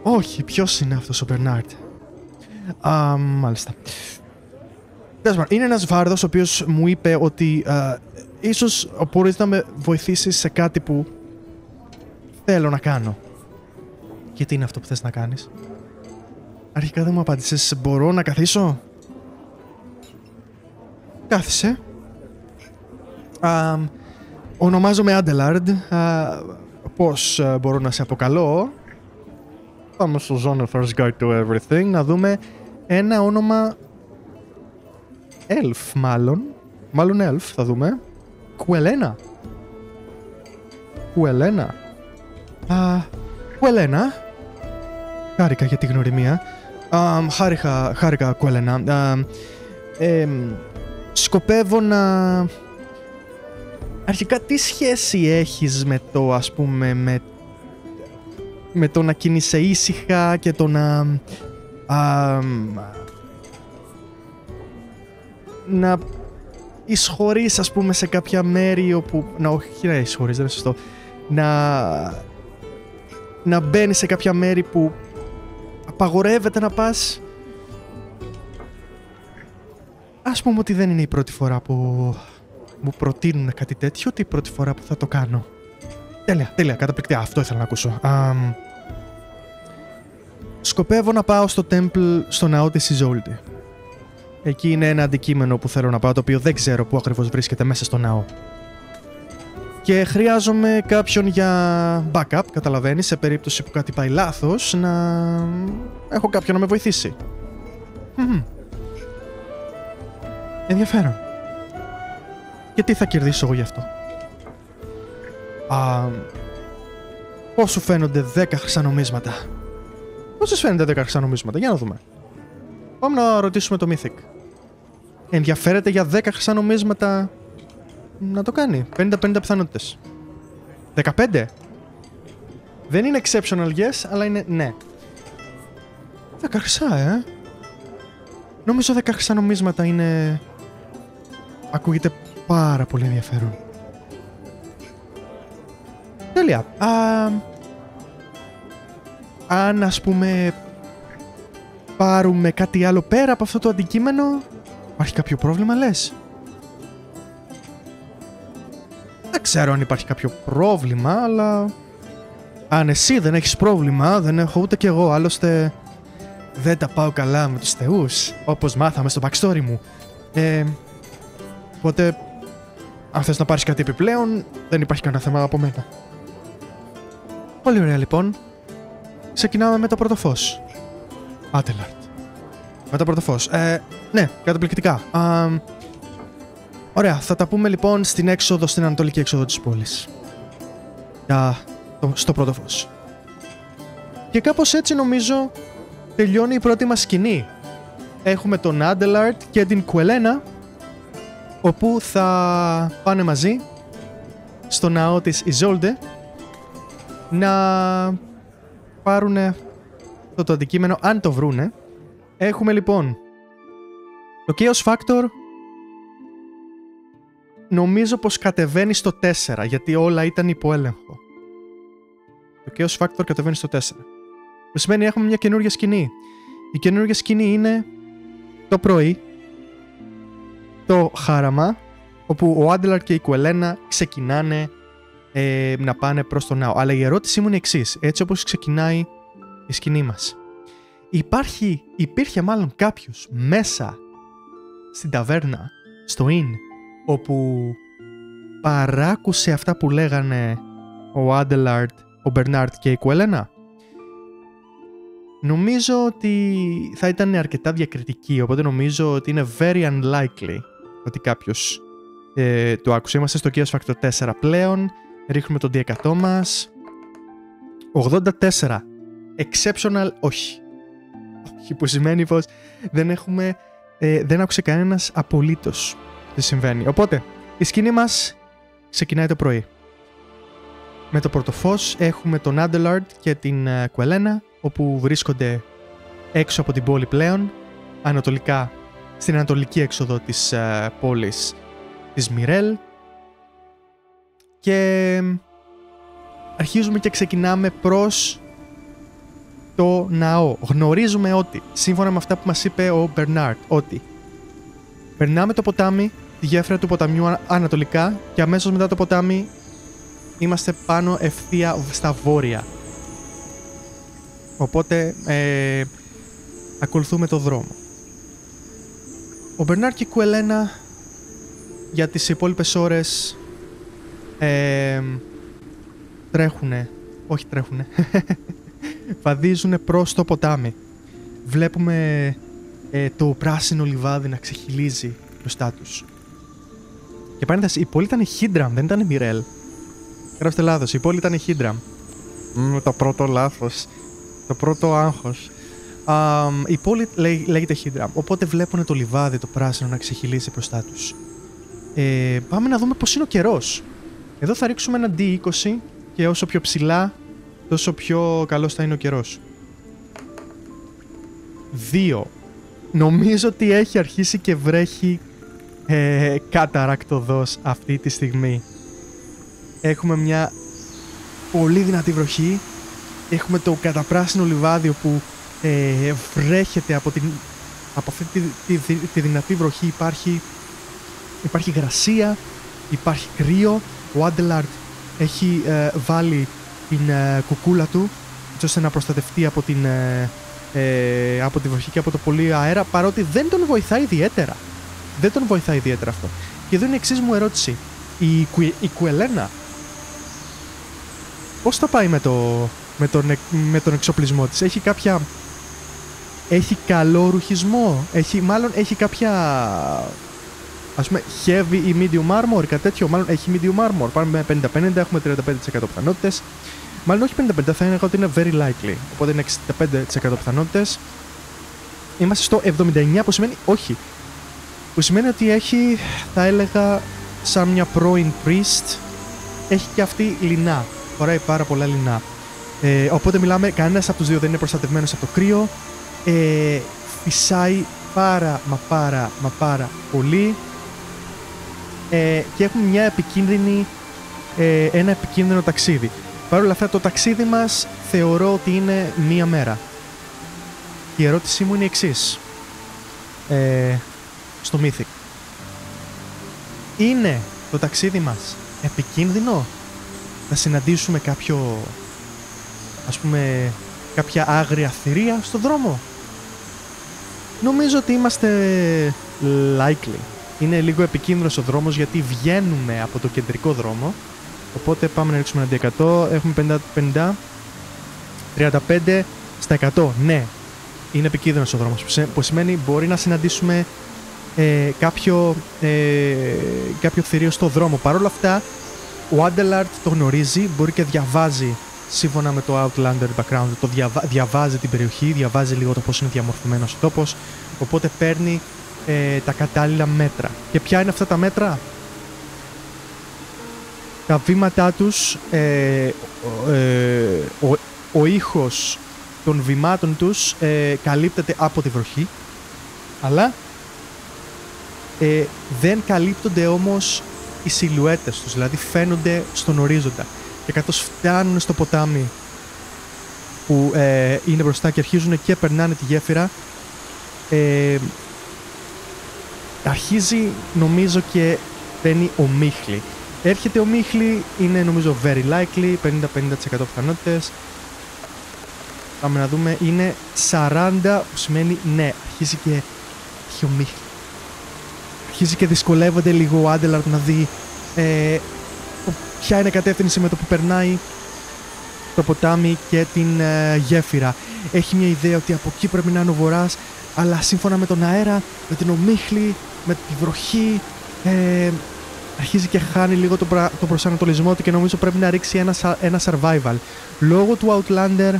Όχι. Ποιος είναι αυτός ο Μπερνάρντ? Μάλιστα. Είναι ένας Βάρδος ο οποίος μου είπε ότι ίσως μπορείς να με βοηθήσεις σε κάτι που θέλω να κάνω. Και τι είναι αυτό που θες να κάνεις? Αρχικά δεν μου απάντησες. Μπορώ να καθίσω? Κάθισε. Ονομάζομαι Adelard. Πώς μπορώ να σε αποκαλώ? Πάμε στο Xanathar's Guide to Everything να δούμε ένα όνομα Elf μάλλον. Μάλλον Elf θα δούμε. Κουελένα. Κουελένα. Χάρηκα για τη γνωριμία. Χάρηκα Κουελένα. Σκοπεύω να... Αρχικά τι σχέση έχεις με το, ας πούμε, με το να κινείσαι ήσυχα και το να εισχωρείς, ας πούμε, σε κάποια μέρη όπου... όχι να εισχωρείς, δεν είναι σωστό. Να μπαίνεις σε κάποια μέρη που απαγορεύεται να πας. Ας πούμε ότι δεν είναι η πρώτη φορά που μου προτείνουν κάτι τέτοιο, ούτε η πρώτη φορά που θα το κάνω. Τέλεια, καταπληκτικά, αυτό ήθελα να ακούσω. Σκοπεύω να πάω στο temple, στο ναό της Isolde. Εκεί είναι ένα αντικείμενο που θέλω να πάω, το οποίο δεν ξέρω πού ακριβώς βρίσκεται μέσα στο ναό. Και χρειάζομαι κάποιον για backup, καταλαβαίνεις, σε περίπτωση που κάτι πάει λάθος, να έχω κάποιον να με βοηθήσει. Ενδιαφέρον. Και τι θα κερδίσω εγώ γι' αυτό? Πώς σου φαίνονται 10 χρυσά νομίσματα? Πώς σας φαίνονται 10 χρυσά νομίσματα? Για να δούμε. Πάμε να ρωτήσουμε το Mythic. Ενδιαφέρεται για 10 χρυσά νομίσματα να το κάνει? 50-50 πιθανότητες. 15. Δεν είναι exceptional guess, αλλά είναι ναι. 10 χρυσά, Νομίζω 10 χρυσά νομίσματα είναι... Ακούγεται πάρα πολύ ενδιαφέρον. Τέλεια. Αν ας πούμε πάρουμε κάτι άλλο πέρα από αυτό το αντικείμενο, υπάρχει κάποιο πρόβλημα λες? Δεν ξέρω αν υπάρχει κάποιο πρόβλημα, αλλά αν εσύ δεν έχεις πρόβλημα, δεν έχω ούτε κι εγώ. Άλλωστε δεν τα πάω καλά με τους θεούς, όπως μάθαμε στο backstory μου. Οπότε αν θες να πάρεις κάτι επιπλέον, δεν υπάρχει κανένα θέμα από μένα. Πολύ ωραία λοιπόν. Ξεκινάμε με το πρώτο φως. Adelard. Με το πρώτο φως. Ναι, καταπληκτικά. Ωραία, θα τα πούμε λοιπόν στην έξοδο, στην ανατολική έξοδο της πόλης. Στο πρώτο φως. Και κάπως έτσι νομίζω τελειώνει η πρώτη μας σκηνή. Έχουμε τον Adelard και την Quelena, όπου θα πάνε μαζί στο ναό της Isolde να πάρουν αυτό το αντικείμενο, αν το βρούνε. Έχουμε λοιπόν το Chaos Factor. Νομίζω πως κατεβαίνει στο 4, γιατί όλα ήταν υπό έλεγχο. Το Chaos Factor κατεβαίνει στο 4. Το σημαίνει έχουμε μια καινούργια σκηνή. Η καινούργια σκηνή είναι το πρωί, το χάραμα, όπου ο Adelard και η Quelena ξεκινάνε να πάνε προς το ναό. Αλλά η ερώτησή μου είναι εξής, έτσι όπως ξεκινάει η σκηνή μας. Υπήρχε μάλλον κάποιος μέσα στην ταβέρνα, στο Inn, όπου παράκουσε αυτά που λέγανε ο Adelard, ο Bernard και η Quelena? Νομίζω ότι θα ήταν αρκετά διακριτική, οπότε νομίζω ότι είναι very unlikely ότι κάποιος το άκουσε. Είμαστε στο Chaos Factor 4 πλέον, ρίχνουμε τον D100 μας. 84. Exceptional όχι. Όχι, που σημαίνει πως δεν άκουσε κανένας απολύτως τι συμβαίνει. Οπότε, η σκηνή μας ξεκινάει το πρωί. Με το πρώτο φως έχουμε τον Adelard και την Quelena, όπου βρίσκονται έξω από την πόλη πλέον, ανατολικά, στην ανατολική έξοδο της πόλης της Μιρέλ, και αρχίζουμε και ξεκινάμε προς το ναό. Γνωρίζουμε ότι, σύμφωνα με αυτά που μας είπε ο Bernard, ότι περνάμε το ποτάμι, τη γέφυρα του ποταμιού ανατολικά, και αμέσως μετά το ποτάμι είμαστε πάνω ευθεία στα βόρεια. Οπότε ακολουθούμε το δρόμο. Ο Bernard και η Quelena για τις υπόλοιπες ώρες βαδίζουν προς το ποτάμι. Βλέπουμε το πράσινο λιβάδι να ξεχυλίζει μπροστά τους. Και παρένθεση, η πόλη ήταν Hidram, δεν ήταν Μιρέλ. Γράψτε λάθος, η πόλη ήταν Hidram. Το πρώτο λάθος. Το πρώτο άγχος. Η πόλη λέγεται Hidram, οπότε βλέπουν το λιβάδι, το πράσινο να ξεχυλίζει μπροστά τους. Πάμε να δούμε πώς είναι ο καιρός. Εδώ θα ρίξουμε ένα D20 και όσο πιο ψηλά, τόσο πιο καλός θα είναι ο καιρός. 2. Νομίζω ότι έχει αρχίσει και βρέχει καταρακτωδώς αυτή τη στιγμή. Έχουμε μια πολύ δυνατή βροχή. Έχουμε το καταπράσινο λιβάδι όπου βρέχεται από αυτή τη δυνατή βροχή. Υπάρχει γρασία, υπάρχει κρύο. Ο Adelard έχει βάλει την κουκούλα του έτσι ώστε να προστατευτεί από τη βροχή και από το πολύ αέρα, παρότι δεν τον βοηθάει ιδιαίτερα. Δεν τον βοηθάει ιδιαίτερα αυτό. Και εδώ είναι η εξής μου ερώτηση. Η Quelena πώς θα πάει με τον εξοπλισμό της? Έχει καλό ρουχισμό? Έχει κάποια, ας πούμε, heavy ή medium armor, κάτι τέτοιο? Μάλλον έχει medium armor. Πάμε με 50-50, έχουμε 35% πιθανότητες. Μάλλον όχι 55, θα έλεγα ότι είναι very likely. Οπότε είναι 65% πιθανότητες. Είμαστε στο 79, που σημαίνει όχι. Που σημαίνει ότι έχει, θα έλεγα, σαν μια πρώην priest, έχει και αυτή λινά. Φοράει πάρα πολλά λινά. Οπότε μιλάμε, κανένας από τους δύο δεν είναι προστατευμένος από το κρύο. Φυσάει πάρα πολύ. Και έχουμε ένα επικίνδυνο ταξίδι. Παρ' όλα αυτά, το ταξίδι μας θεωρώ ότι είναι μία μέρα. Η ερώτησή μου είναι η εξής. Στο Mythic. Είναι το ταξίδι μας επικίνδυνο? Θα συναντήσουμε κάποια άγρια θηρία στο δρόμο? Νομίζω ότι είμαστε likely. Είναι λίγο επικίνδυνος ο δρόμος γιατί βγαίνουμε από το κεντρικό δρόμο. Οπότε πάμε να ρίξουμε ένα 100. Έχουμε 50, 35 στα 100. Ναι, είναι επικίνδυνος ο δρόμος. Που σημαίνει μπορεί να συναντήσουμε κάποιο θηρίο στο δρόμο. Παρ' όλα αυτά, ο Adelard το γνωρίζει, μπορεί και διαβάζει σύμφωνα με το Outlander background. Διαβάζει την περιοχή, διαβάζει λίγο το πώς είναι διαμορφωμένος ο τόπος. Οπότε παίρνει τα κατάλληλα μέτρα. Και ποια είναι αυτά τα μέτρα? Τα βήματά τους, ο ήχος των βημάτων τους καλύπτεται από τη βροχή, αλλά δεν καλύπτονται όμως οι σιλουέτες τους, δηλαδή φαίνονται στον ορίζοντα. Και καθώς φτάνουν στο ποτάμι που είναι μπροστά και αρχίζουν και περνάνε τη γέφυρα, αρχίζει νομίζω και μπαίνει ο Μίχλη. Έρχεται ο Μίχλη, είναι νομίζω very likely, 50-50% πιθανότητες. Πάμε να δούμε, είναι 40, που σημαίνει ναι, αρχίζει και ο Μίχλη. Αρχίζει και δυσκολεύονται λίγο ο Άντελαρντ να δει ποια είναι η κατεύθυνση με το που περνάει το ποτάμι και την γέφυρα. Έχει μια ιδέα ότι από εκεί πρέπει να είναι ο βορράς, αλλά σύμφωνα με τον αέρα, με την ομίχλη, με τη βροχή, αρχίζει και χάνει λίγο το προσανατολισμό του και νομίζω πρέπει να ρίξει ένα survival. Λόγω του Outlander,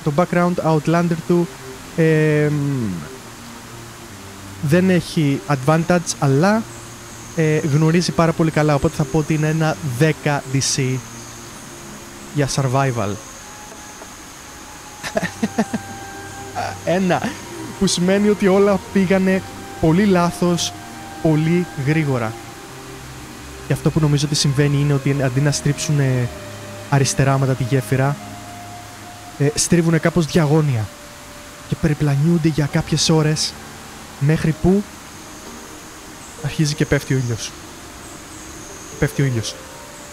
το background Outlander του, δεν έχει advantage, αλλά γνωρίζει πάρα πολύ καλά, οπότε θα πω ότι είναι ένα 10 DC για survival. Ένα, που σημαίνει ότι όλα πήγανε πολύ λάθος, πολύ γρήγορα. Και αυτό που νομίζω ότι συμβαίνει είναι ότι αντί να στρίψουν αριστερά μετά τη γέφυρα, στρίβουν κάπως διαγώνια και περιπλανιούνται για κάποιες ώρες, μέχρι που αρχίζει και πέφτει ο ήλιος.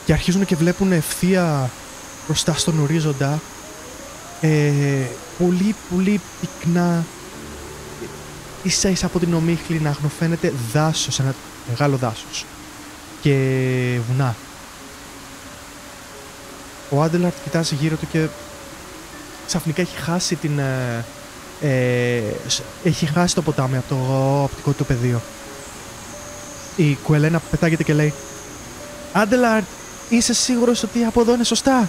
Και αρχίζουν και βλέπουν ευθεία μπροστά στον ορίζοντα πολύ πολύ πυκνά, ίσα-ίσα από την ομίχλη να αγνοφαίνεται δάσος, ένα μεγάλο δάσος και βουνά. Ο Άντελαρτ κοιτάζει γύρω του και ξαφνικά έχει χάσει το ποτάμι από το οπτικό του πεδίο. Η Κουελένα πετάγεται και λέει: Άντελαρτ, είσαι σίγουρος ότι από εδώ είναι σωστά?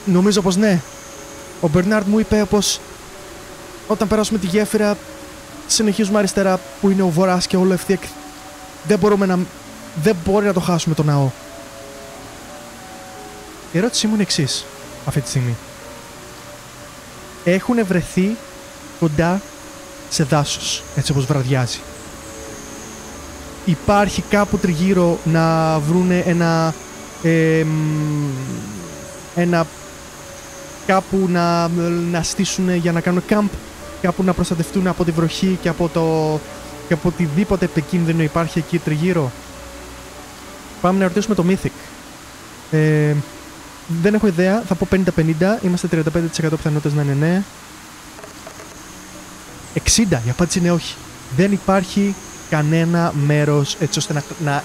Νομίζω πως ναι. Ο Μπερνάρντ μου είπε πως όταν περάσουμε τη γέφυρα συνεχίζουμε αριστερά που είναι ο βορράς και όλο ευθεία. Δεν μπορεί να το χάσουμε το ναό. Η ερώτησή μου είναι εξής αυτή τη στιγμή. Έχουν βρεθεί κοντά σε δάσος, έτσι όπως βραδιάζει. Υπάρχει κάπου τριγύρω να βρούνε ένα κάπου να στήσουν για να κάνουν camp, κάπου να προστατευτούν από τη βροχή και από οτιδήποτε επικίνδυνο υπάρχει εκεί τριγύρω. Πάμε να ρωτήσουμε το Mythic. Δεν έχω ιδέα, θα πω 50-50, είμαστε 35% πιθανότητες να είναι ναι. 60, η απάντηση είναι όχι. Δεν υπάρχει κανένα μέρος έτσι ώστε να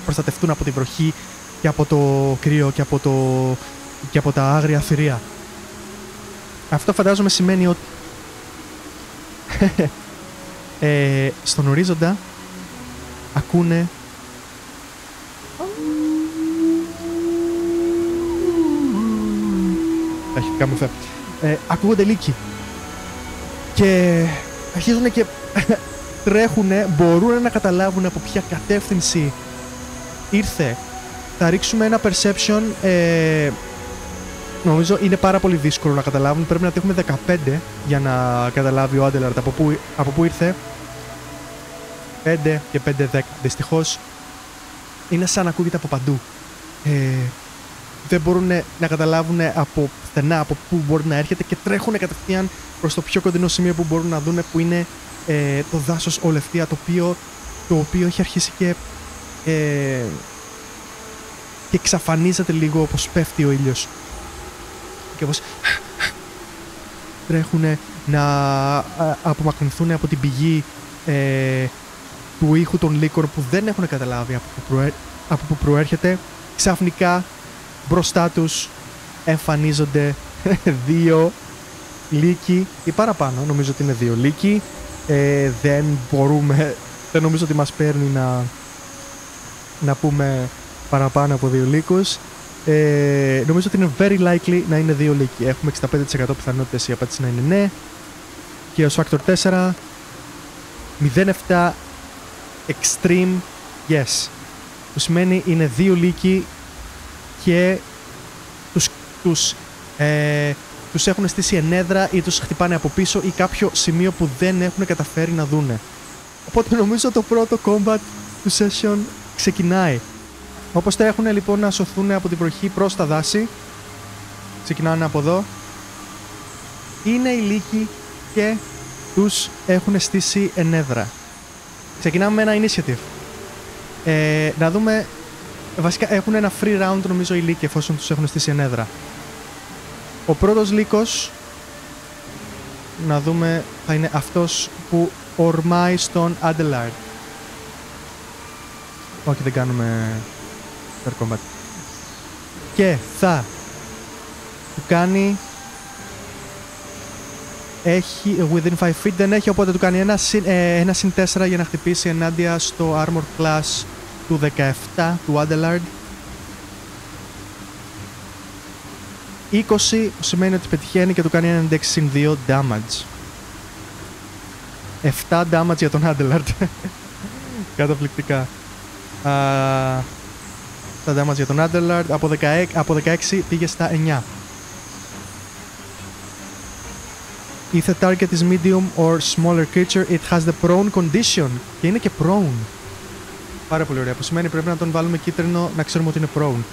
προστατευτούν από τη βροχή και από το κρύο και από τα άγρια θηρία. Αυτό φαντάζομαι σημαίνει ότι στον ορίζοντα ακούνε τα ηχητικά μου ακούγονται λύκοι. Και αρχίζουν και τρέχουνε, μπορούν να καταλάβουν από ποια κατεύθυνση ήρθε. Θα ρίξουμε ένα perception. Νομίζω είναι πάρα πολύ δύσκολο να καταλάβουν. Πρέπει να έχουμε 15 για να καταλάβει ο Adelard από πού ήρθε. 5 και 5, 10. Δυστυχώς είναι σαν να ακούγεται από παντού. Δεν μπορούν να καταλάβουν από πουθενά από πού μπορεί να έρχεται και τρέχουν κατευθείαν προς το πιο κοντινό σημείο που μπορούν να δουν, που είναι το δάσος Ολευτεία, το οποίο έχει αρχίσει και εξαφανίζεται λίγο όπως πέφτει ο ήλιος. Και όπως τρέχουν να απομακρυνθούν από την πηγή του ήχου των λύκων που δεν έχουν καταλάβει από πού προέρχεται. Ξαφνικά μπροστά τους εμφανίζονται 2 λύκοι ή παραπάνω. Νομίζω ότι είναι 2 λύκοι. Δεν νομίζω ότι μας παίρνει να πούμε παραπάνω από 2 λύκους. Νομίζω ότι είναι very likely να είναι 2 λύκοι. Έχουμε 65% πιθανότητες η απάντηση να είναι ναι. Και ως factor 4 0,7 extreme yes, που σημαίνει είναι 2 λύκοι και τους έχουν στήσει ενέδρα ή τους χτυπάνε από πίσω ή κάποιο σημείο που δεν έχουν καταφέρει να δούνε. Οπότε νομίζω το πρώτο combat του session ξεκινάει. Όπως τρέχουν λοιπόν να σωθούν από την βροχή προς τα δάση, ξεκινάνε από εδώ, είναι οι λύκοι και τους έχουν στήσει ενέδρα. Ξεκινάμε με ένα initiative. Να δούμε, βασικά έχουν ένα free round νομίζω οι λύκοι εφόσον τους έχουν στήσει ενέδρα. Ο πρώτος λύκος, να δούμε, θα είναι αυτός που ορμάει στον Adelard. Όχι, δεν κάνουμε fair combat. Και θα του κάνει, έχει within 5 feet, δεν έχει, οπότε του κάνει ένα συν 4 για να χτυπήσει ενάντια στο armor class του 17 του Adelard. 20 που σημαίνει ότι πετυχαίνει και του κάνει ένα index συν 2 damage. 7 damage για τον Adelard. Καταπληκτικά. 7 damage για τον Adelard. Από 16 πήγε στα 9. If the target is medium or smaller creature, it has the prone condition. Και είναι και prone. Πάρα πολύ ωραία. Που σημαίνει πρέπει να τον βάλουμε κίτρινο να ξέρουμε ότι είναι prone.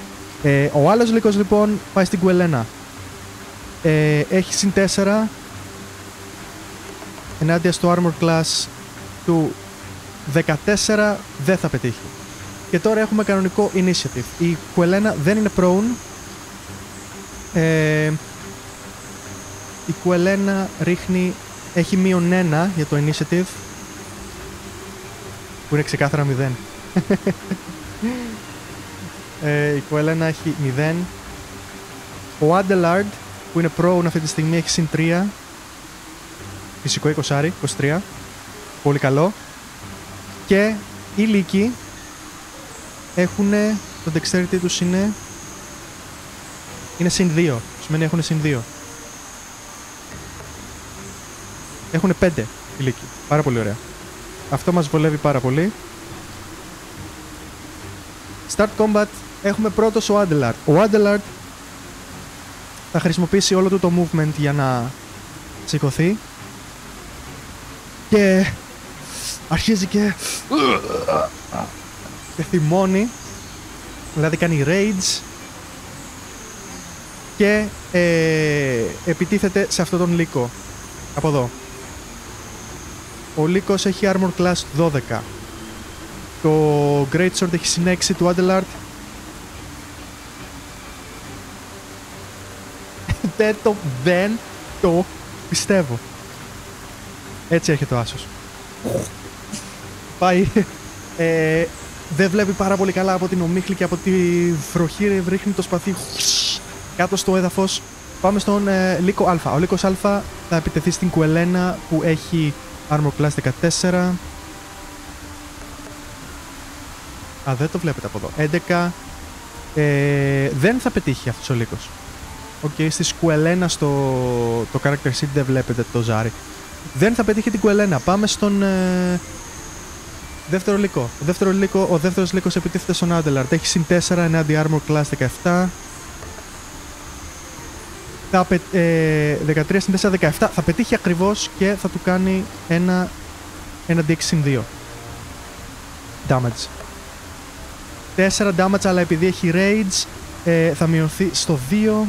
Ο άλλος λύκος λοιπόν πάει στην Κουελένα. Έχει συν 4 ενάντια στο armor class του 14, δεν θα πετύχει. Και τώρα έχουμε κανονικό initiative. Η Κουελένα δεν είναι prone. Η Κουελένα ρίχνει, έχει μείον 1 για το initiative, που είναι ξεκάθαρα 0. Η Κουελένα έχει 0. Ο Adelard που είναι prone αυτή τη στιγμή έχει συν 3. Φυσικό 23. Πολύ καλό. Και οι λύκοι έχουν, το dexterity τους είναι συν 2. Σημαίνει έχουν συν 2. Έχουν 5 οι λύκοι. Πάρα πολύ ωραία. Αυτό μας βολεύει πάρα πολύ. Start combat. Έχουμε πρώτος ο Adelard. Ο Adelard θα χρησιμοποιήσει όλο του το movement για να σηκωθεί. Και αρχίζει και θυμώνει. Δηλαδή κάνει rage. Και επιτίθεται σε αυτόν τον λύκο. Από εδώ. Ο λύκος έχει armor class 12. Το greatsword έχει συν 6 του Adelard. Δεν το πιστεύω. Έτσι έρχεται ο άσος. Πάει. Δεν βλέπει πάρα πολύ καλά από την ομίχλη και από τη βροχή. Ρίχνει το σπαθί κάτω στο έδαφος. Πάμε στον λύκο Α. Ο λύκος Α θα επιτεθεί στην Κουελένα που έχει armor class 14. Δεν το βλέπετε από εδώ. 11. Δεν θα πετύχει αυτός ο λύκος. Okay, στη Σκουελένα το character sheet δεν βλέπετε το ζάρι. Δεν θα πετύχει την Κουελένα. Πάμε στον δεύτερο λύκο. Ο δεύτερος λύκος επιτίθεται στον Adelard. Έχει συν 4 ενάντια Armor Class 17. 13 συν 4, 17. Θα πετύχει ακριβώς και θα του κάνει ένα D6 συν 2 damage. 4 damage, αλλά επειδή έχει rage θα μειωθεί στο 2.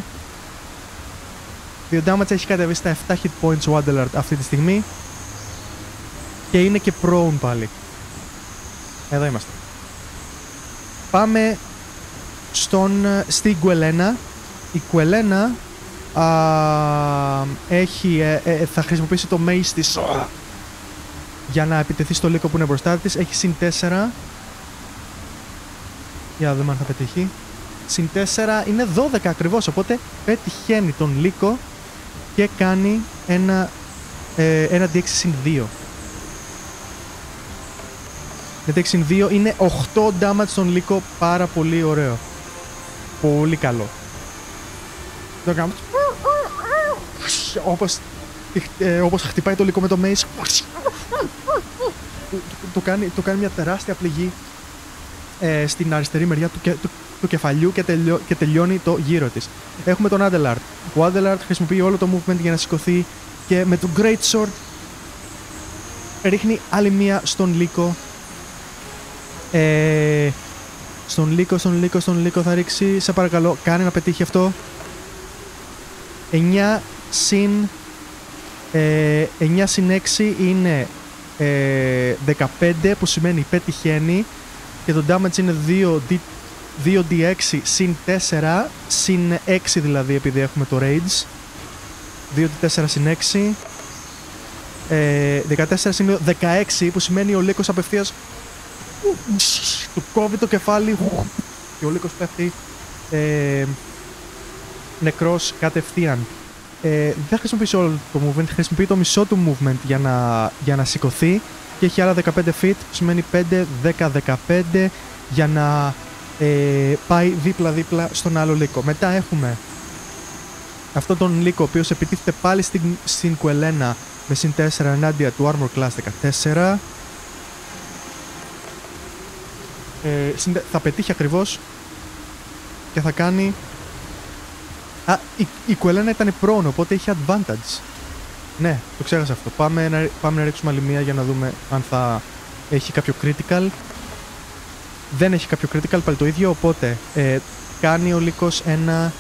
2 damage, έχει κατεβεί στα 7 hit points ο Adelard αυτή τη στιγμή. Και είναι και prone πάλι. Εδώ είμαστε. Πάμε στην Κουελένα. Η Κουελένα θα χρησιμοποιήσει το mace της για να επιτεθεί στο λύκο που είναι μπροστά της. Έχει συν 4. Για να δούμε αν θα πετύχει. Συν 4 είναι 12 ακριβώς, οπότε πετυχαίνει τον λύκο και κάνει ένα D6 συν 2. D6 συν 2 είναι 8 damage στον λύκο, πάρα πολύ ωραίο. Πολύ καλό. Το κάνω όπως χτυπάει το λύκο με το mace. Το κάνει μια τεράστια πληγή στην αριστερή μεριά του κεφαλιού και τελειώνει το γύρο της. Έχουμε τον Adelard. Ο Adelard χρησιμοποιεί όλο το movement για να σηκωθεί και με το Great Sword ρίχνει άλλη μία στον λύκο. Στον λύκο θα ρίξει. Σε παρακαλώ, κάνει να πετύχει αυτό. 9 συν 6 είναι 15, που σημαίνει πετυχαίνει. Και το damage είναι 2d6 συν 4, συν 6 δηλαδή, επειδή έχουμε το rage. 2d4 συν 6, 14 συν 16, που σημαίνει ο λύκος απευθείας του κόβει το κεφάλι και ο λύκος πέφτει νεκρός κατευθείαν. Δεν χρησιμοποιήσει όλο το movement, χρησιμοποιεί το μισό του movement για να σηκωθεί και έχει άλλα 15 feet, που σημαίνει 5, 10, 15 για να πάει δίπλα-δίπλα στον άλλο λύκο. Μετά έχουμε αυτόν τον λύκο, ο οποίος επιτίθεται πάλι στην Κουελένα με συν 4 ενάντια του Armor Class 14. Θα πετύχει ακριβώς και θα κάνει... η Κουελένα ήταν prone, οπότε είχε advantage. Ναι, το ξέχασα αυτό. Πάμε να ρίξουμε άλλη μία για να δούμε αν θα έχει κάποιο critical. Δεν έχει κάποιο critical, πάλι το ίδιο, οπότε κάνει ο λύκος ένα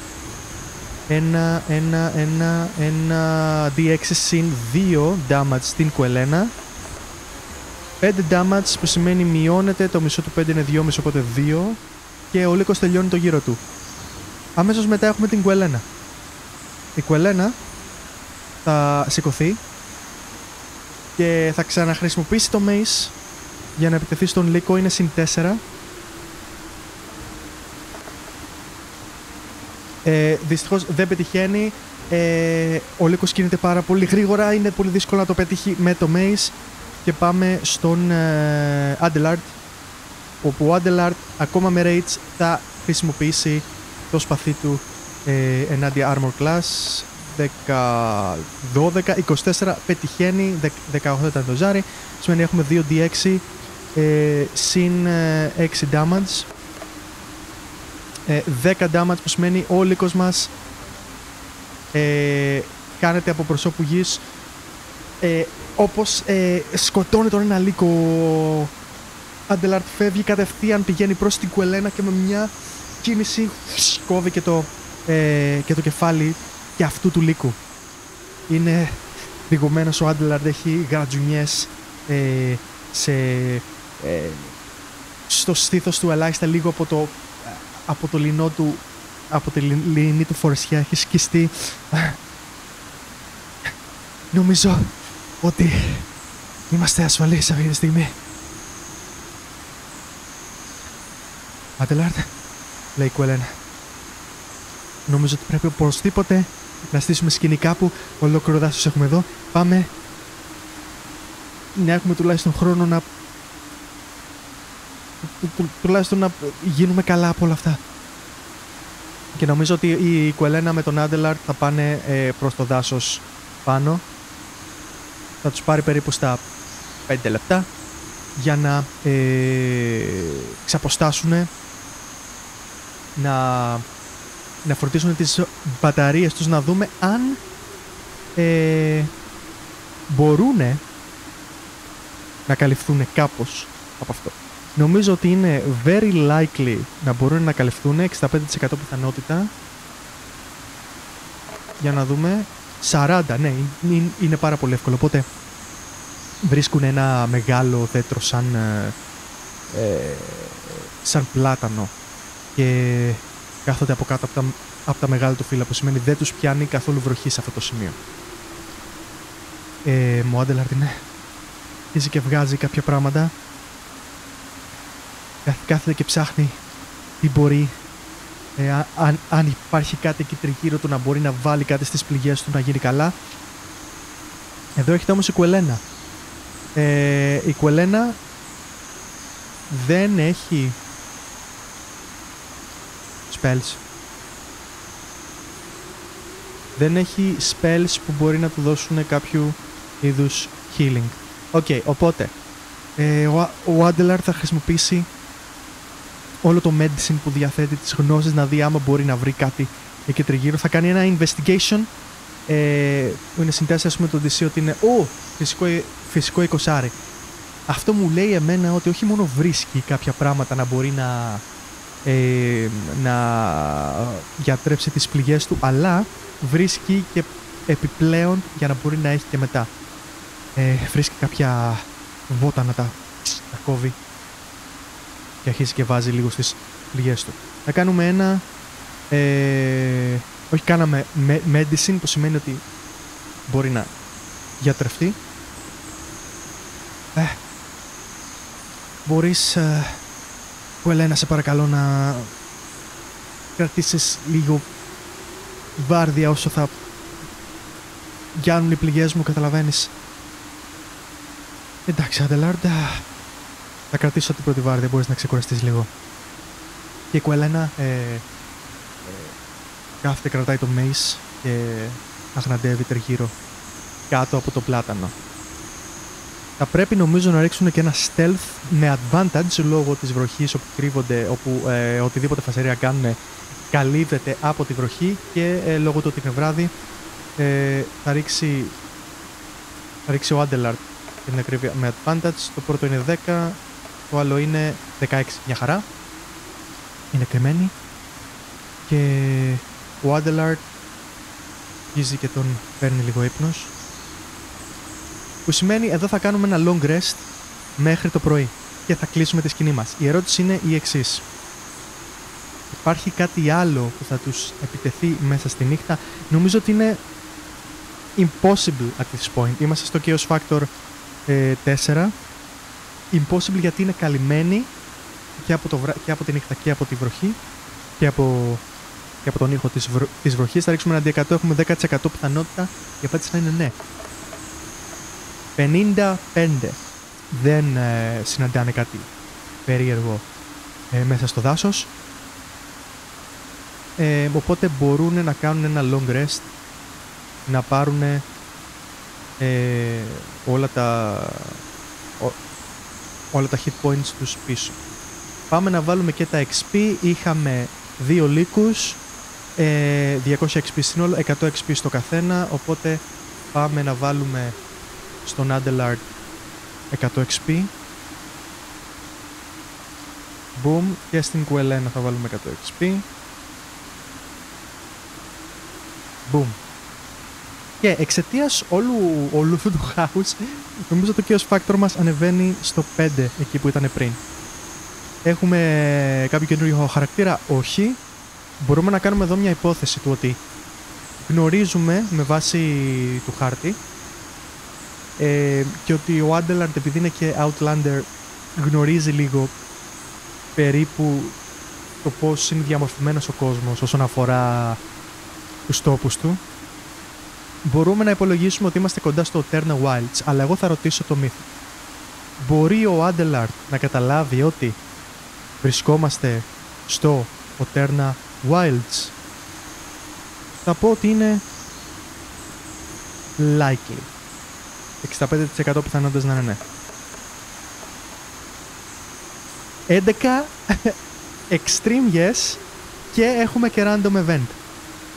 D6 συν 2 damage στην Κουελένα. 5 damage, που σημαίνει μειώνεται, το μισό του 5 είναι 2,5, οπότε 2. Και ο λύκος τελειώνει το γύρο του. Αμέσως μετά έχουμε την Κουελένα. Η Κουελένα θα σηκωθεί και θα ξαναχρησιμοποιήσει το mace για να επιτεθεί στον λύκο. Είναι συν 4. Δυστυχώς δεν πετυχαίνει. Ο λύκος κινείται πάρα πολύ γρήγορα, είναι πολύ δύσκολο να το πετύχει με το mace. Και πάμε στον Adelard, όπου ο Adelard ακόμα με rage θα χρησιμοποιήσει το σπαθί του ενάντια Armor Class 12, 24, πετυχαίνει, 18 ήταν το ζάρι, σημαίνει έχουμε 2d6 συν 6 damage, 10 damage, που σημαίνει ο λύκος μας κάνεται από προσώπου γης. Όπως σκοτώνει τον ένα λύκο, ο Adelard φεύγει κατευθείαν, πηγαίνει προς την Κουελένα και με μια κίνηση κόβει και το κεφάλι και αυτού του λύκου. Είναι διηγουμένος ο Adelard, έχει γρατζουνιές στο στήθος του, ελάχιστα λίγο από το λινό του, από τη λινή του φορεσιά έχει σκιστεί. Νομίζω ότι είμαστε ασφαλείς αυτή τη στιγμή. Adelard, λέει η Κουελένα, νομίζω ότι πρέπει οπωσδήποτε να στήσουμε σκηνή κάπου. Ολόκληρο δάσος έχουμε εδώ. Πάμε να έχουμε τουλάχιστον χρόνο τουλάχιστον να γίνουμε καλά από όλα αυτά. Και νομίζω ότι η Κουελένα με τον Άντελαρτ θα πάνε προς το δάσος πάνω. Θα τους πάρει περίπου στα 5 λεπτά για να ξαποστάσουν, να φορτίσουν τις μπαταρίες τους, να δούμε αν μπορούν να καλυφθούν κάπως από αυτό. Νομίζω ότι είναι very likely να μπορούν να καλυφθούν, 65% πιθανότητα. Για να δούμε. 40, ναι, είναι πάρα πολύ εύκολο. Οπότε βρίσκουν ένα μεγάλο δέντρο σαν πλάτανο και κάθονται από κάτω από τα μεγάλα του φύλλα, που σημαίνει δεν τους πιάνει καθόλου βροχή σε αυτό το σημείο. Ο Άντελαρτ είναι αρχίζει και βγάζει κάποια πράγματα. Κάθεται και ψάχνει τι μπορεί, αν υπάρχει κάτι εκεί τριγύρω του, να μπορεί να βάλει κάτι στις πληγές του, να γίνει καλά. Εδώ έχετε όμως η Κουελένα. Η Κουελένα δεν έχει spells. Δεν έχει spells που μπορεί να του δώσουν κάποιο είδους healing. Οπότε ο Άντελαρτ θα χρησιμοποιήσει όλο το medicine που διαθέτει, τις γνώσεις, να δει άμα μπορεί να βρει κάτι εκεί τριγύρω. Θα κάνει ένα investigation που είναι συν 4, ας πούμε, το DC ότι είναι φυσικό 20. Αυτό μου λέει εμένα ότι όχι μόνο βρίσκει κάποια πράγματα να μπορεί να γιατρέψει τις πληγές του, αλλά βρίσκει και επιπλέον για να μπορεί να έχει και μετά. Βρίσκει κάποια βότα να τα κόβει και αρχίσει και βάζει λίγο στις πληγές του. Θα κάνουμε ένα όχι, κάναμε medicine, που σημαίνει ότι μπορεί να γιατρευτεί. Μπορείς, Κουελένα, σε παρακαλώ, να κρατήσεις λίγο βάρδια όσο θα γιάνουν οι πληγές μου, καταλαβαίνεις? Εντάξει, Άντελαρτ, θα κρατήσω την πρώτη βάρδια, μπορείς να ξεκουραστείς λίγο. Και η Κουελένα κάθεται, κρατάει το mace και αγναντεύει τριγύρω κάτω από το πλάτανο. Θα πρέπει νομίζω να ρίξουν και ένα stealth με advantage λόγω της βροχής, όπου κρύβονται, όπου οτιδήποτε φασαρία κάνουν καλύπτεται από τη βροχή, και λόγω του ότι είναι βράδυ θα ρίξει ο Άντελαρτ την ακρίβεια με advantage. Το πρώτο είναι 10, το άλλο είναι 16, μια χαρά. Είναι κρυμμένη και ο Άντελαρτ γίζει και τον παίρνει λίγο ύπνος, που σημαίνει εδώ θα κάνουμε ένα long rest μέχρι το πρωί και θα κλείσουμε τη σκηνή μας. Η ερώτηση είναι η εξής: υπάρχει κάτι άλλο που θα τους επιτεθεί μέσα στη νύχτα? Νομίζω ότι είναι impossible at this point. Είμαστε στο Chaos Factor 4. Impossible γιατί είναι καλυμμένοι και από τη νύχτα και από τη βροχή και από τον ήχο της βροχής. Θα ρίξουμε ένα D100, έχουμε 10% πιθανότητα. Η απάντηση να είναι ναι. 55 δεν συναντάνε κάτι περίεργο μέσα στο δάσος, οπότε μπορούν να κάνουν ένα long rest, να πάρουν όλα τα hit points τους πίσω. Πάμε να βάλουμε και τα XP. Είχαμε 2 λύκους, 200 XP σύνολο, 100 XP στο καθένα, οπότε πάμε να βάλουμε στον Άντελαρτ 100 XP. Boom. Και στην Κουελένα θα βάλουμε 100 XP. Boom. Και εξαιτίας όλου αυτού του χάους, νομίζω το Chaos Factor μας ανεβαίνει στο 5, εκεί που ήταν πριν. Έχουμε κάποιο καινούριο χαρακτήρα? Όχι. Μπορούμε να κάνουμε εδώ μια υπόθεση του ότι γνωρίζουμε με βάση του χάρτη και ότι ο Άντελαρτ, επειδή είναι και Outlander, γνωρίζει λίγο περίπου το πώς είναι διαμορφωμένος ο κόσμος όσον αφορά τους τόπους του. Μπορούμε να υπολογίσουμε ότι είμαστε κοντά στο Oterna Wilds, αλλά εγώ θα ρωτήσω το Mythic. Μπορεί ο Άντελαρτ να καταλάβει ότι βρισκόμαστε στο Oterna Wilds? θα πω ότι είναι likely. 65% πιθανότητες να είναι ναι. 11 extreme yes και έχουμε και random event.